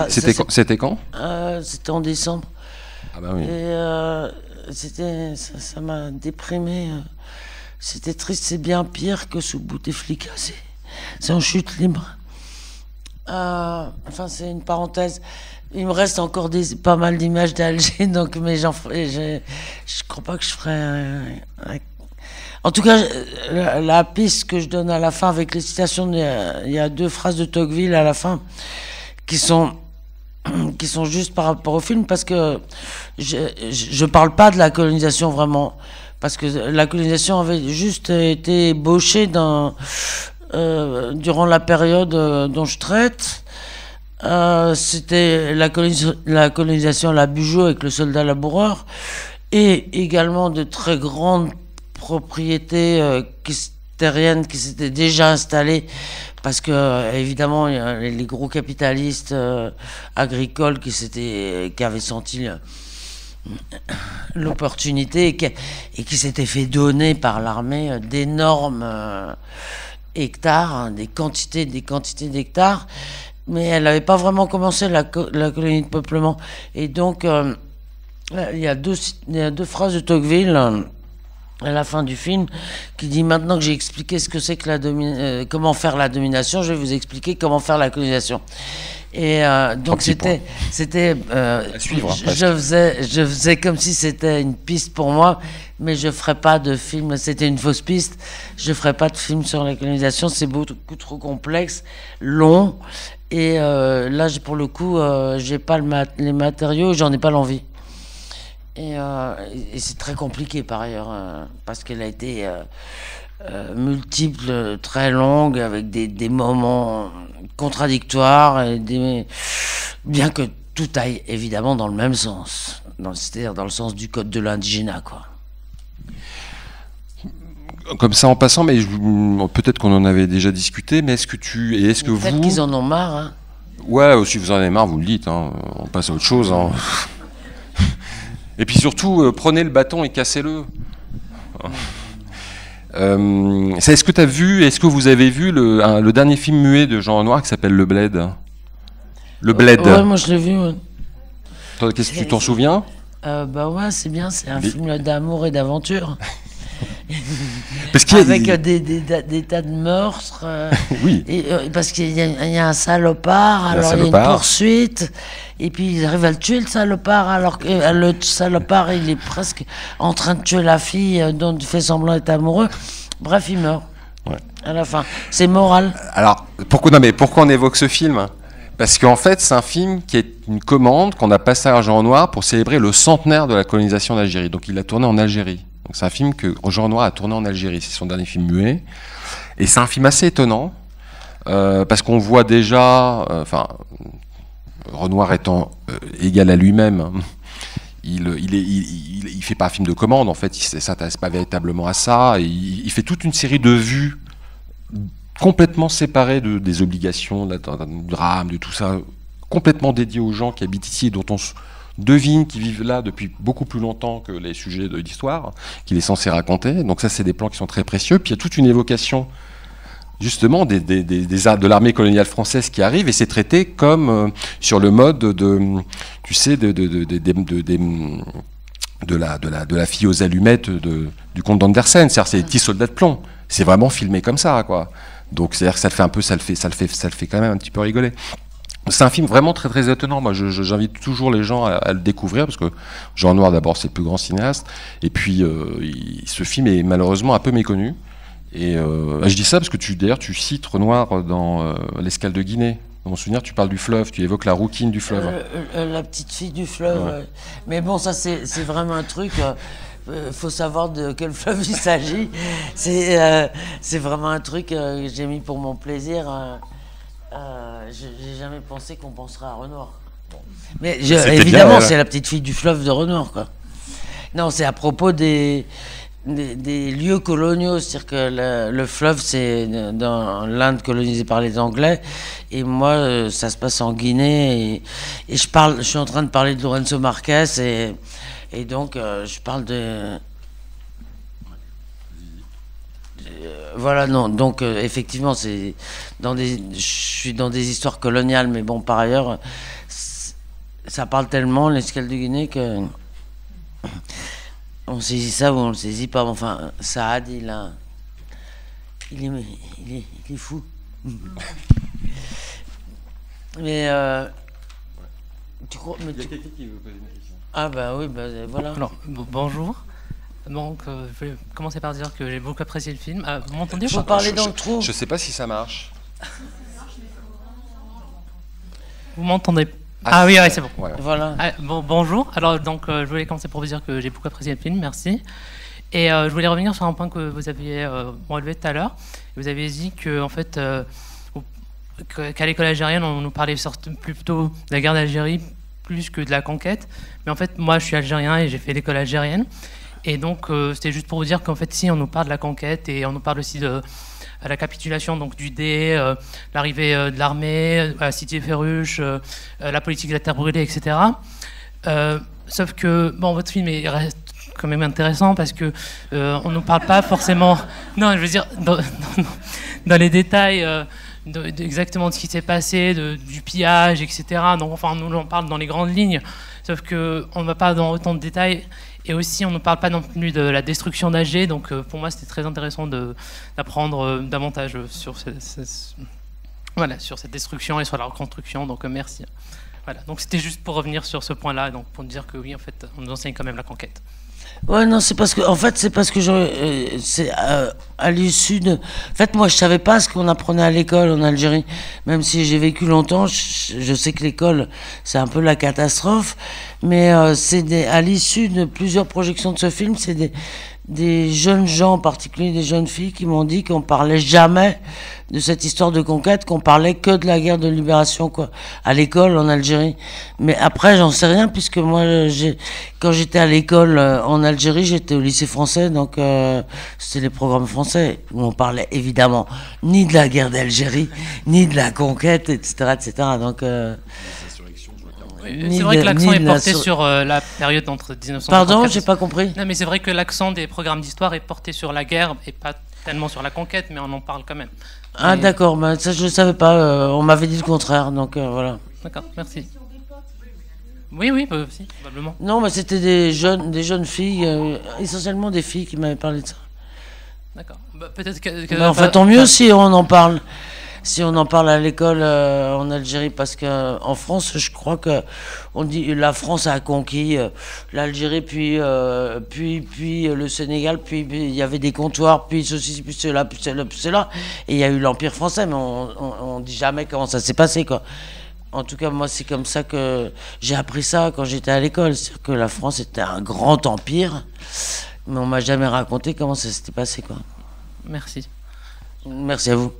C'était quand C'était en décembre. Ah bah oui. Et ça m'a déprimé. C'était triste, c'est bien pire que sous Bouteflika. C'est en chute libre. Enfin, c'est une parenthèse. Il me reste encore pas mal d'images d'Alger, donc, mais je crois pas que je ferai. En tout cas, la piste que je donne à la fin avec les citations, il y a 2 phrases de Tocqueville à la fin qui sont juste par rapport au film, parce que je parle pas de la colonisation vraiment, parce que la colonisation avait juste été ébauchée durant la période dont je traite. C'était la colonisation à la Bugeaud avec le soldat laboureur, et également de très grandes propriétés terriennes qui s'étaient déjà installées, parce que évidemment les gros capitalistes agricoles qui avaient senti l'opportunité et qui s'étaient fait donner par l'armée d'énormes hectares, des quantités d'hectares, mais elle n'avait pas vraiment commencé la colonie de peuplement. Et donc il y a deux phrases de Tocqueville à la fin du film, qui dit: maintenant que j'ai expliqué ce que c'est que comment faire la domination, je vais vous expliquer comment faire la colonisation. Et donc c'était je faisais comme si c'était une piste pour moi, mais je ferais pas de film, c'était une fausse piste. Je ferais pas de film sur la colonisation, c'est beaucoup trop complexe, long, et là pour le coup j'ai pas les matériaux, j'en ai pas l'envie. Et c'est très compliqué par ailleurs, parce qu'elle a été multiple, très longue, avec des moments contradictoires, bien que tout aille évidemment dans le même sens, c'est-à-dire dans le sens du code de l'indigénat, quoi. Comme ça en passant, mais peut-être qu'on en avait déjà discuté, mais est-ce que Peut-être qu'ils en ont marre, hein. Ouais, si vous en avez marre, vous le dites, hein, on passe à autre chose, hein. Et puis surtout, prenez le bâton et cassez-le. Est-ce que vous avez vu le dernier film muet de Jean Renoir qui s'appelle Le Bled? Le Bled. Ouais, moi je l'ai vu. Ouais. Qu'est-ce que tu t'en souviens? Bah ouais, c'est bien, c'est un film d'amour et d'aventure. Parce qu'il y a avec des tas de meurtres. Oui. Parce qu'il y a un salopard, alors il y a une poursuite, et puis ils arrivent à le tuer, le salopard, alors que le salopard il est presque en train de tuer la fille dont il fait semblant d'être amoureux. Bref, il meurt. Ouais. À la fin. C'est moral. Alors, pourquoi on évoque ce film? Parce qu'en fait, c'est un film qui est une commande qu'on a passée à Jean Renoir pour célébrer le centenaire de la colonisation d'Algérie. Donc il a tourné en Algérie. Donc c'est un film que Jean Renoir a tourné en Algérie. C'est son dernier film muet. Et c'est un film assez étonnant, parce qu'on voit déjà, Renoir étant égal à lui-même, il fait pas un film de commande, en fait, il ne s'intéresse pas véritablement à ça. Et il fait toute une série de vues complètement séparées des obligations, du drame, de tout ça, complètement dédiées aux gens qui habitent ici et dont on devine qu'ils vivent là depuis beaucoup plus longtemps que les sujets de l'histoire qu'il est censé raconter. Donc ça, c'est des plans qui sont très précieux. Puis il y a toute une évocation justement de l'armée coloniale française qui arrive, et c'est traité comme sur le mode de la fille aux allumettes du comte d'Andersen. C'est-à-dire, c'est des petits soldats de plomb. C'est vraiment filmé comme ça, quoi. Donc c'est-à-dire que ça le fait quand même un petit peu rigoler. C'est un film vraiment très très étonnant. Moi, j'invite toujours les gens à le découvrir, parce que Jean Renoir, d'abord, c'est le plus grand cinéaste, et puis ce film est malheureusement un peu méconnu. Et je dis ça parce que d'ailleurs tu cites Renoir dans L'Escale de Guinée. Dans mon souvenir, tu parles du fleuve, tu évoques la rouquine du fleuve. La petite fille du fleuve. Ouais. Mais bon, ça c'est vraiment un truc. Faut savoir de quel fleuve il s'agit. C'est vraiment un truc que j'ai mis pour mon plaisir. J'ai jamais pensé qu'on penserait à Renoir. Bon. Mais évidemment, c'est la petite fille du fleuve de Renoir, quoi. Non, c'est à propos des lieux coloniaux, c'est-à-dire que le fleuve, c'est dans l'Inde colonisée par les Anglais, et moi, ça se passe en Guinée, et je suis en train de parler de Lorenzo Marquez, et donc je parle voilà, non, donc effectivement, je suis dans des histoires coloniales, mais bon, par ailleurs, ça parle tellement, l'Escale de Guinée, que on saisit ça ou on le saisit pas. Enfin, Saad, il est fou. Mais tu crois, mais il y a quelqu'un qui veut poser une question. Ah bah oui, bah voilà. Alors, bonjour. Donc, je vais commencer par dire que j'ai beaucoup apprécié le film. Vous m'entendez? Faut parler dans le trou. Je sais pas si ça marche. Vous m'entendez? Ah oui, c'est bon. Ouais. Voilà. Bonjour. Alors, donc, je voulais commencer pour vous dire que j'ai beaucoup apprécié le film, merci. Et je voulais revenir sur un point que vous aviez relevé tout à l'heure. Vous avez dit que, en fait, qu'à l'école algérienne, on nous parlait plutôt de la guerre d'Algérie plus que de la conquête. Mais en fait, moi, je suis algérien et j'ai fait l'école algérienne. Et donc, c'était juste pour vous dire qu'en fait, si on nous parle de la conquête et on nous parle aussi de la capitulation donc du dé, l'arrivée de l'armée, la cité Ferruche, la politique de la terre brûlée, etc. Sauf que, bon, votre film reste quand même intéressant parce que on ne nous parle pas forcément... Non, je veux dire, dans les détails exactement de ce qui s'est passé, du pillage, etc. Donc, enfin, on nous en parle dans les grandes lignes. sauf qu'on ne va pas dans autant de détails, et aussi on ne parle pas non plus de la destruction d'Alger, donc pour moi c'était très intéressant d'apprendre davantage sur sur cette destruction et sur la reconstruction, donc merci. Voilà, donc c'était juste pour revenir sur ce point-là, donc pour dire que oui, en fait, on nous enseigne quand même la conquête. Ouais, non, c'est parce que c'est à l'issue de. En fait, moi, je savais pas ce qu'on apprenait à l'école en Algérie, même si j'ai vécu longtemps. Je sais que l'école, c'est un peu la catastrophe, mais à l'issue de plusieurs projections de ce film, c'est des jeunes gens, en particulier des jeunes filles, qui m'ont dit qu'on parlait jamais de cette histoire de conquête, qu'on parlait que de la guerre de libération, quoi, à l'école en Algérie. Mais après, j'en sais rien, puisque moi, quand j'étais à l'école en Algérie, j'étais au lycée français, donc c'était les programmes français, où on parlait évidemment ni de la guerre d'Algérie, ni de la conquête, etc., etc. Donc, c'est vrai que l'accent est porté sur la période entre 1934... Pardon, j'ai pas compris. Non, mais c'est vrai que l'accent des programmes d'histoire est porté sur la guerre et pas tellement sur la conquête, mais on en parle quand même. Ah d'accord, bah, ça je ne savais pas, on m'avait dit le contraire, donc voilà. D'accord, merci. Oui, si, probablement. Non, mais c'était des jeunes filles, essentiellement des filles qui m'avaient parlé de ça. D'accord. Peut-être que en fait, tant mieux si on en parle. Si on en parle à l'école en Algérie, parce qu'en France, je crois que on dit la France a conquis l'Algérie, puis le Sénégal, puis il y avait des comptoirs, puis ceci, puis cela, puis cela, et il y a eu l'Empire français, mais on dit jamais comment ça s'est passé, quoi. En tout cas, moi, c'est comme ça que j'ai appris ça quand j'étais à l'école, c'est-à-dire que la France était un grand empire, mais on m'a jamais raconté comment ça s'était passé, quoi. Merci. Merci à vous.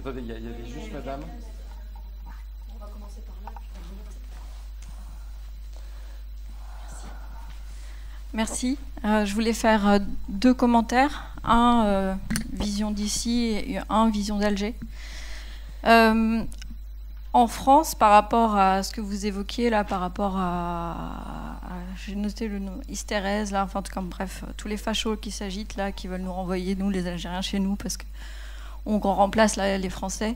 Attendez, il y avait juste madame. On va commencer par là. Merci. Je voulais faire 2 commentaires. Un, vision d'ici, et un, vision d'Alger. En France, par rapport à ce que vous évoquiez là, par rapport j'ai noté le nom, Hystérèse, là, enfin, bref, tous les fachos qui s'agitent là, qui veulent nous renvoyer, nous, les Algériens, chez nous, parce que on remplace là, les Français.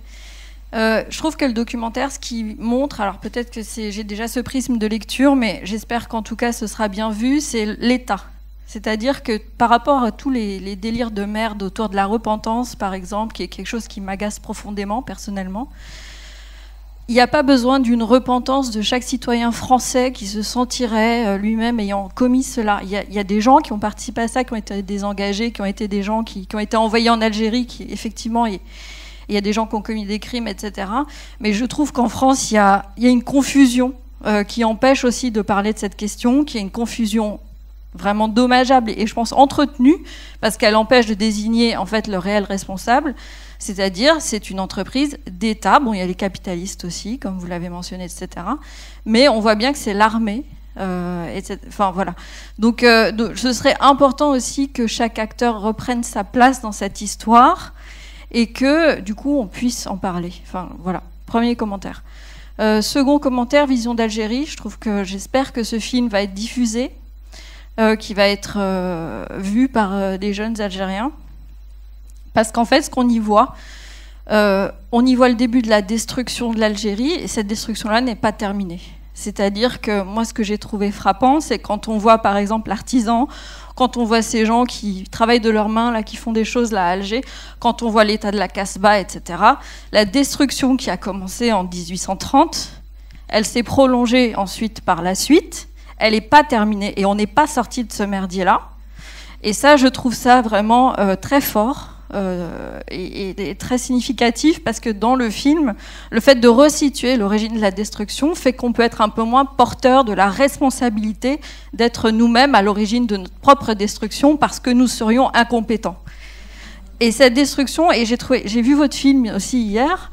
Je trouve que le documentaire, ce qui montre, alors peut-être que j'ai déjà ce prisme de lecture, mais j'espère qu'en tout cas ce sera bien vu, c'est l'État. C'est-à-dire que par rapport à tous les délires de merde autour de la repentance, par exemple, qui est quelque chose qui m'agace profondément, personnellement, il n'y a pas besoin d'une repentance de chaque citoyen français qui se sentirait lui-même ayant commis cela. Il y a des gens qui ont participé à ça, qui ont été désengagés, qui ont été des gens qui ont été envoyés en Algérie, qui effectivement, il y a des gens qui ont commis des crimes, etc. Mais je trouve qu'en France, il y a une confusion qui empêche aussi de parler de cette question, qui est une confusion vraiment dommageable et je pense entretenue, parce qu'elle empêche de désigner en fait le réel responsable. C'est-à-dire, c'est une entreprise d'État. Bon, il y a les capitalistes aussi, comme vous l'avez mentionné, etc. Mais on voit bien que c'est l'armée. Enfin, voilà. Donc, ce serait important aussi que chaque acteur reprenne sa place dans cette histoire et que, du coup, on puisse en parler. Enfin, voilà. Premier commentaire. Second commentaire, vision d'Algérie. J'espère que ce film va être diffusé, qui va être vu par des jeunes Algériens. Parce qu'en fait, ce qu'on y voit, on y voit le début de la destruction de l'Algérie, et cette destruction-là n'est pas terminée. C'est-à-dire que moi, ce que j'ai trouvé frappant, c'est quand on voit, par exemple, l'artisan, quand on voit ces gens qui travaillent de leurs mains, là, qui font des choses là à Alger, quand on voit l'état de la Casbah, etc., la destruction qui a commencé en 1830, elle s'est prolongée ensuite par la suite, elle n'est pas terminée, et on n'est pas sorti de ce merdier-là. Et ça, je trouve ça vraiment très fort. Et très significatif parce que dans le film, le fait de resituer l'origine de la destruction fait qu'on peut être un peu moins porteur de la responsabilité d'être nous-mêmes à l'origine de notre propre destruction parce que nous serions incompétents. Et cette destruction, et j'ai vu votre film aussi hier,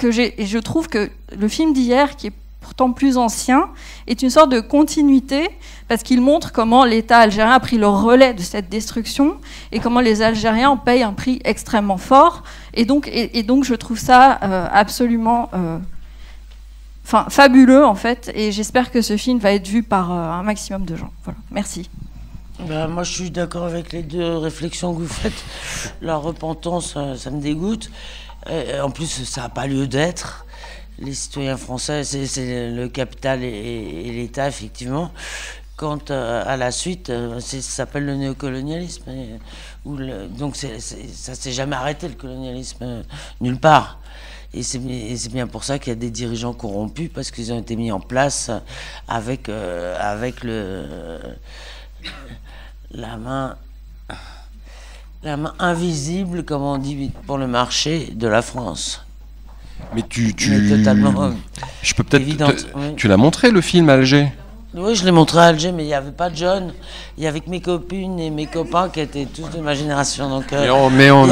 et je trouve que le film d'hier, qui est pourtant plus ancien, est une sorte de continuité parce qu'il montre comment l'État algérien a pris le relais de cette destruction et comment les Algériens en payent un prix extrêmement fort. Et donc je trouve ça absolument fabuleux, en fait. Et j'espère que ce film va être vu par un maximum de gens. Voilà. Merci. Ben, moi, je suis d'accord avec les deux réflexions que vous faites. La repentance, ça me dégoûte. Et en plus, ça n'a pas lieu d'être. Les citoyens français, c'est le capital et l'État, effectivement. Quant à la suite, ça s'appelle le néocolonialisme. Donc, ça ne s'est jamais arrêté, le colonialisme, nulle part. Et c'est bien pour ça qu'il y a des dirigeants corrompus, parce qu'ils ont été mis en place avec la main invisible, comme on dit, pour le marché de la France. Mais totalement je peux peut-être. évidente, oui. Tu l'as montré le film Alger? Oui, je l'ai montré à Alger, mais il n'y avait pas de jeunes. Il y avait que mes copines et mes copains qui étaient tous de ma génération. Donc, mais on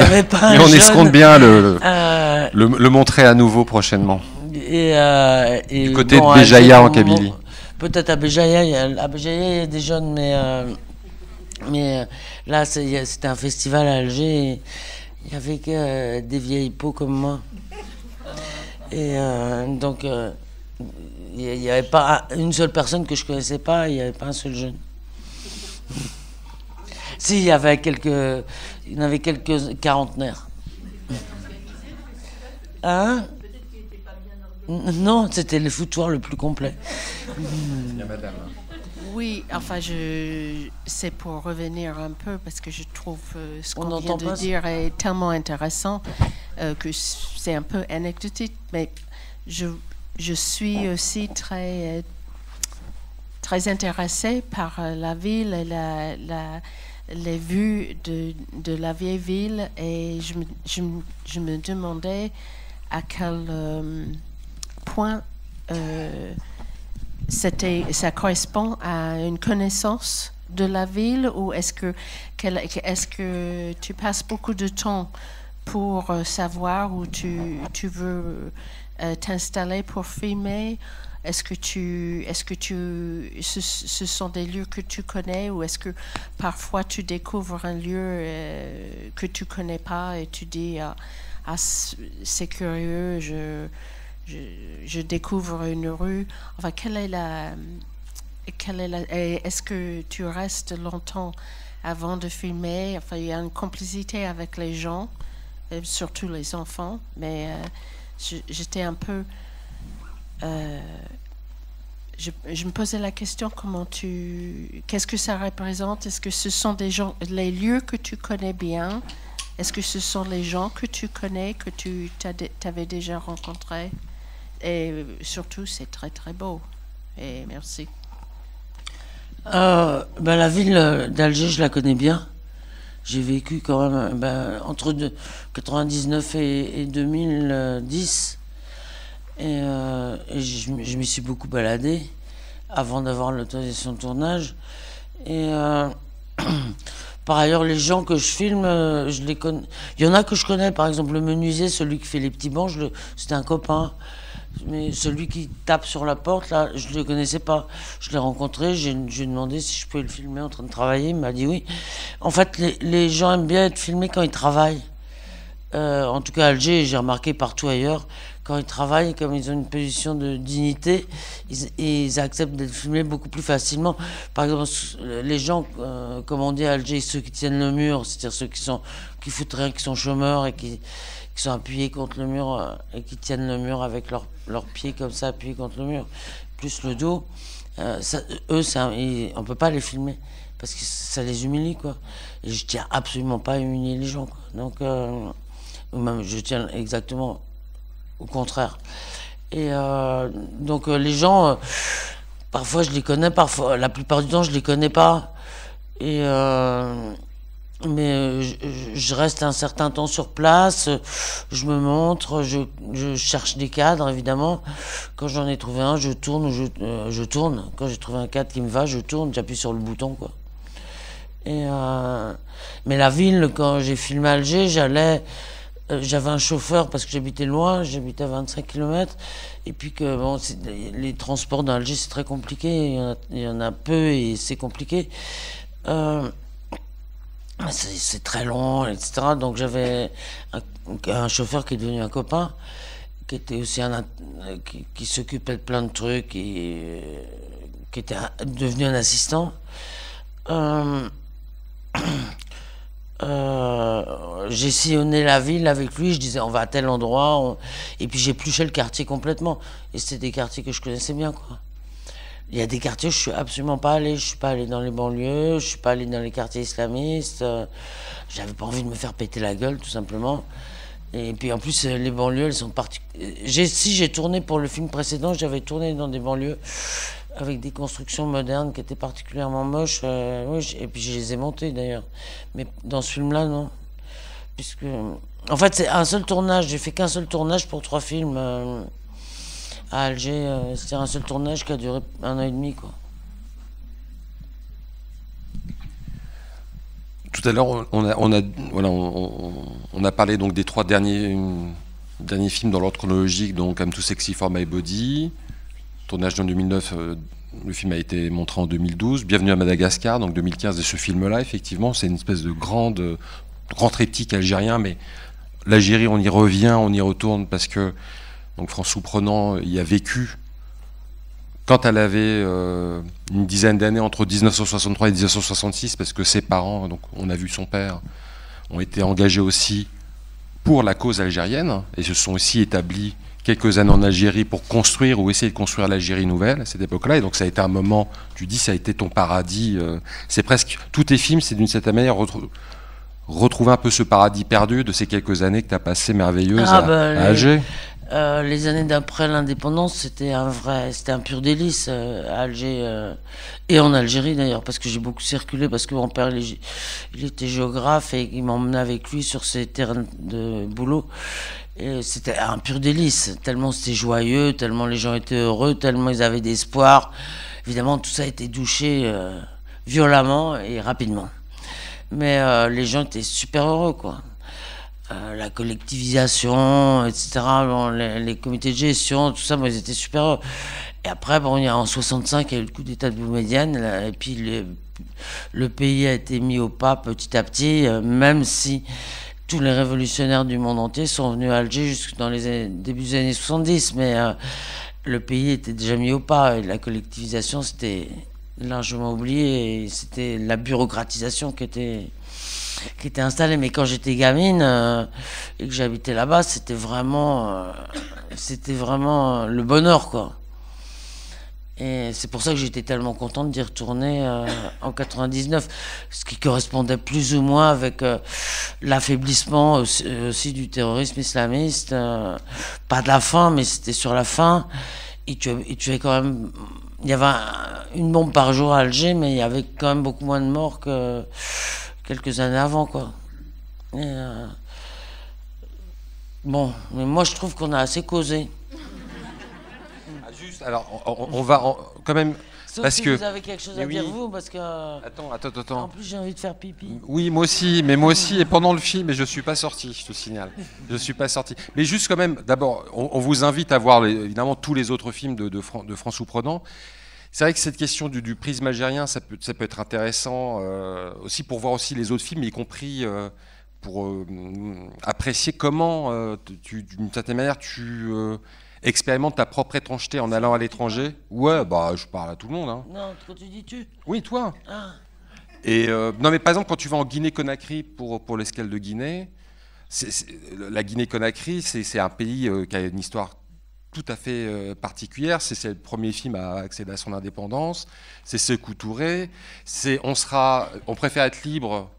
escompte bien le montrer à nouveau prochainement. Et du côté de Béjaïa en Kabylie. Peut-être à Béjaïa, il y a des jeunes, mais là, c'était un festival à Alger. Et il n'y avait que des vieilles peaux comme moi. Et donc, il n'y avait pas une seule personne que je ne connaissais pas, il n'y avait pas un seul jeune. Si, il y en avait quelques quarantenaires. Hein? Non, c'était le foutoir le plus complet. Madame. Oui, enfin, c'est pour revenir un peu, parce que je trouve ce qu'on vient de pas dire est tellement intéressant que c'est un peu anecdotique, mais je suis aussi très intéressée par la ville et les vues de la vieille ville, et je me demandais à quel point ça correspond à une connaissance de la ville, ou est-ce que tu passes beaucoup de temps pour savoir où tu veux t'installer pour filmer? Est-ce que ce sont des lieux que tu connais, ou est-ce que parfois tu découvres un lieu que tu connais pas et tu dis c'est curieux, je découvre une rue. Enfin, est-ce que tu restes longtemps avant de filmer? Enfin, il y a une complicité avec les gens, surtout les enfants, mais j'étais un peu... je me posais la question, qu'est-ce que ça représente? Est-ce que ce sont des gens, les lieux que tu connais bien? Est-ce que ce sont les gens que tu connais, que tu avais déjà rencontrés? Et surtout, c'est très très beau. Et merci. La ville d'Alger, je la connais bien. J'ai vécu quand même entre 99 et 2010. Et je m'y suis beaucoup baladé avant d'avoir l'autorisation de tournage. Et par ailleurs, les gens que je filme, je les connais. Il y en a que je connais, par exemple le menuisier, celui qui fait les petits bancs, c'était un copain. Mais celui qui tape sur la porte, là, je ne le connaissais pas. Je l'ai rencontré, j'ai demandé si je pouvais le filmer en train de travailler. Il m'a dit oui. En fait, les gens aiment bien être filmés quand ils travaillent. En tout cas, à Alger, j'ai remarqué partout ailleurs, quand ils travaillent, comme ils ont une position de dignité, ils acceptent d'être filmés beaucoup plus facilement. Par exemple, les gens, comme on dit à Alger, ceux qui tiennent le mur, c'est-à-dire ceux qui foutent rien, qui sont chômeurs et qui sont appuyés contre le mur et qui tiennent le mur avec leurs pieds comme ça, appuyés contre le mur, plus le dos, eux, on peut pas les filmer parce que ça les humilie, quoi. Et je tiens absolument pas à humilier les gens, quoi. Donc, même, je tiens exactement au contraire. Et donc, les gens, parfois je les connais, parfois, la plupart du temps, je les connais pas. Et mais je reste un certain temps sur place, je me montre, je cherche des cadres, évidemment. Quand j'en ai trouvé un, je tourne. Quand j'ai trouvé un cadre qui me va, je tourne, j'appuie sur le bouton, quoi. Et mais la ville, quand j'ai filmé Alger, j'avais un chauffeur parce que j'habitais loin, j'habitais à 25 km. Et puis que bon, les transports dans Alger, c'est très compliqué, il y en a peu et c'est compliqué. C'est très long, etc. Donc j'avais un chauffeur qui est devenu un copain, qui était aussi qui s'occupait de plein de trucs, qui était devenu un assistant. J'ai sillonné la ville avec lui, je disais on va à tel endroit, et puis j'épluchais le quartier complètement. Et c'était des quartiers que je connaissais bien, quoi. Il y a des quartiers où je suis absolument pas allé. Je suis pas allé dans les banlieues, je suis pas allé dans les quartiers islamistes. J'avais pas envie de me faire péter la gueule, tout simplement. Et puis en plus, les banlieues, elles sont particulières. Si j'ai tourné pour le film précédent, j'avais tourné dans des banlieues avec des constructions modernes qui étaient particulièrement moches. Oui, et puis je les ai montées d'ailleurs. Mais dans ce film-là, non. Puisque, en fait, c'est un seul tournage. J'ai fait qu'un seul tournage pour 3 films. À Alger, c'était un seul tournage qui a duré 1 an et demi, quoi. Tout à l'heure, on a parlé donc des 3 derniers films dans l'ordre chronologique, donc I'm Too Sexy for My Body, tournage en 2009, le film a été montré en 2012, Bienvenue à Madagascar, donc 2015, et ce film-là, effectivement, c'est une espèce de grand triptyque algérien, mais l'Algérie, on y revient, on y retourne, parce que donc François Prenant y a vécu quand elle avait une dizaine d'années, entre 1963 et 1966, parce que ses parents, donc on a vu son père, ont été engagés aussi pour la cause algérienne, et se sont aussi établis quelques années en Algérie pour construire ou essayer de construire l'Algérie nouvelle à cette époque-là. Et donc ça a été un moment, tu dis, ça a été ton paradis. C'est presque, tous tes films, c'est d'une certaine manière retrouver un peu ce paradis perdu de ces quelques années que tu as passées merveilleuses à Alger. Les années d'après l'indépendance, c'était un pur délice à Alger et en Algérie d'ailleurs, parce que j'ai beaucoup circulé, parce que mon père il était géographe et il m'emmenait avec lui sur ses terrains de boulot. Et c'était un pur délice, tellement c'était joyeux, tellement les gens étaient heureux, tellement ils avaient d'espoir. Évidemment, tout ça a été douché violemment et rapidement. Mais les gens étaient super heureux, quoi. La collectivisation, etc., les comités de gestion, tout ça, moi, ils étaient super heureux. Et après, bon, en 65, il y a eu le coup d'État de Boumedienne, et puis le pays a été mis au pas petit à petit, même si tous les révolutionnaires du monde entier sont venus à Alger jusque dans les débuts des années 70, mais le pays était déjà mis au pas, et la collectivisation, c'était largement oublié, et c'était la bureaucratisation qui était installée. Mais quand j'étais gamine et que j'habitais là-bas, c'était vraiment le bonheur, quoi. Et c'est pour ça que j'étais tellement contente d'y retourner en 99, ce qui correspondait plus ou moins avec l'affaiblissement aussi du terrorisme islamiste. Pas de la fin, mais c'était sur la fin. Et tu avais quand même... Il y avait une bombe par jour à Alger, mais il y avait quand même beaucoup moins de morts que quelques années avant, quoi. Et, bon, mais moi je trouve qu'on a assez causé. Juste, alors, on va quand même... Sauf parce si que vous avez quelque chose à dire, vous, parce que... Attends. En plus, j'ai envie de faire pipi. Oui, moi aussi, et pendant le film, et je suis pas sorti, je te signale. Je suis pas sorti. Mais juste quand même, d'abord, on vous invite à voir évidemment tous les autres films de François Prenant. C'est vrai que cette question du prisme algérien, ça peut être intéressant aussi pour voir aussi les autres films, y compris pour apprécier comment, d'une certaine manière, tu expérimentes ta propre étrangeté en allant à l'étranger. Ouais, bah je parle à tout le monde. Hein. Non, quand tu dis tu. Oui, toi. Ah. Et non, mais par exemple, quand tu vas en Guinée-Conakry pour l'escale de Guinée, la Guinée-Conakry, c'est un pays qui a une histoire tout à fait particulière. C'est le premier film à accéder à son indépendance. C'est Sékou Touré. On préfère être libre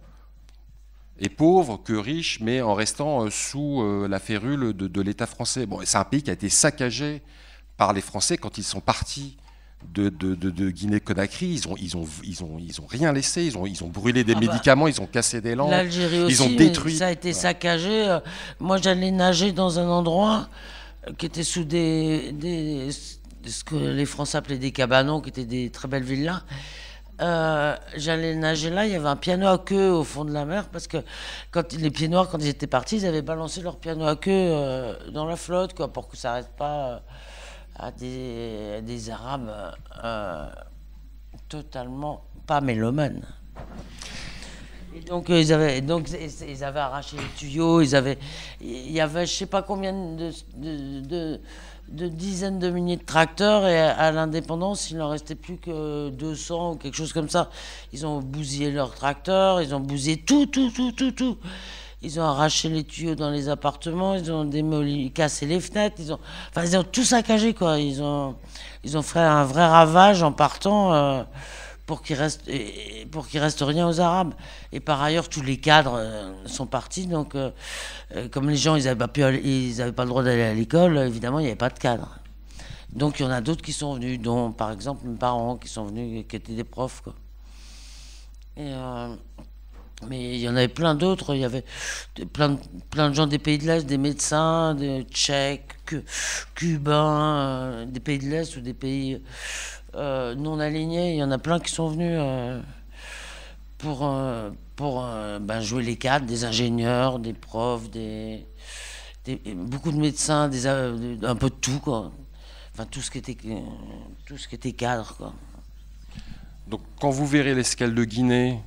et pauvre que riche, mais en restant sous la férule de l'État français. Bon, c'est un pays qui a été saccagé par les Français quand ils sont partis de Guinée-Conakry. Ils ont rien laissé. Ils ont brûlé des médicaments. Ils ont cassé des lampes. L'Algérie aussi, ils ont détruit. Ça a été saccagé. Moi, j'allais nager dans un endroit qui était sous ce que les Français appelaient des cabanons, qui étaient des très belles villas. J'allais nager là, il y avait un piano à queue au fond de la mer, parce que les pieds noirs, quand ils étaient partis, ils avaient balancé leur piano à queue dans la flotte, quoi, pour que ça n'arrête pas à des Arabes totalement pas mélomanes. Et donc, ils avaient arraché les tuyaux, il y avait je sais pas combien de dizaines de milliers de tracteurs, et à l'indépendance, il n'en restait plus que 200 ou quelque chose comme ça. Ils ont bousillé leurs tracteurs, ils ont bousillé tout. Ils ont arraché les tuyaux dans les appartements, ils ont démoli, cassé les fenêtres, ils ont tout saccagé, quoi. Ils ont fait un vrai ravage en partant pour qu'il reste rien aux Arabes. Et par ailleurs, tous les cadres sont partis, donc comme les gens ils avaient pas le droit d'aller à l'école, évidemment il n'y avait pas de cadre. Donc il y en a d'autres qui sont venus, dont par exemple mes parents qui sont venus, qui étaient des profs, quoi. Mais il y en avait plein d'autres, il y avait plein de gens des pays de l'Est, des médecins, des Tchèques, Cubains, des pays de l'Est ou des pays non alignés. Il y en a plein qui sont venus pour jouer les cadres, des ingénieurs, des profs, beaucoup de médecins, un peu de tout, quoi. Enfin, tout ce qui était cadre, quoi. Donc quand vous verrez l'escale de Guinée,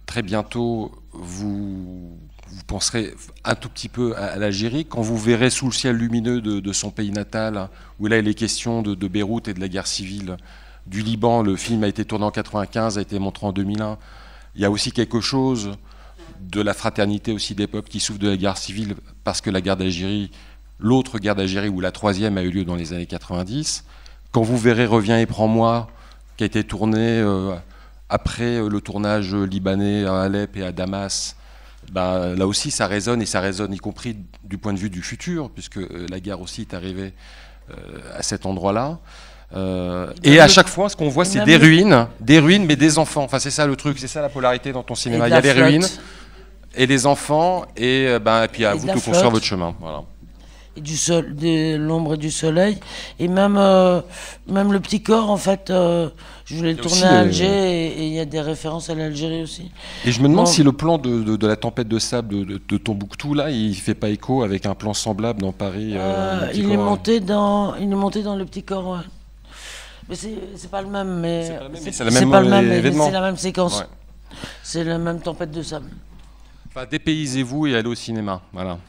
très bientôt, vous penserez un tout petit peu à l'Algérie. Quand vous verrez Sous le ciel lumineux de son pays natal, où là il est question de Beyrouth et de la guerre civile du Liban, le film a été tourné en 1995, a été montré en 2001. Il y a aussi quelque chose de la fraternité aussi des peuples qui souffrent de la guerre civile, parce que la guerre d'Algérie, l'autre guerre d'Algérie, ou la troisième, a eu lieu dans les années 90. Quand vous verrez Reviens et prends-moi, qui a été tourné après le tournage libanais à Alep et à Damas, là aussi ça résonne, et ça résonne y compris du point de vue du futur, puisque la guerre aussi est arrivée à cet endroit-là. Et à chaque fois, ce qu'on voit, c'est des ruines, mais des enfants. Enfin, c'est ça le truc, c'est ça la polarité dans ton cinéma. Il y a les ruines et les enfants, et puis à vous de construire votre chemin. Voilà. Et de l'ombre et du soleil, et même le petit corps, en fait, je voulais le tourner à Alger, et il y a des références à l'Algérie aussi. Et je me demande si le plan de la tempête de sable de Tombouctou, là, il fait pas écho avec un plan semblable dans Paris. Il est monté dans le petit corps, ouais. Mais c'est pas le même, mais c'est la même séquence. Ouais. C'est la même tempête de sable. Enfin, dépaysez-vous et allez au cinéma, voilà.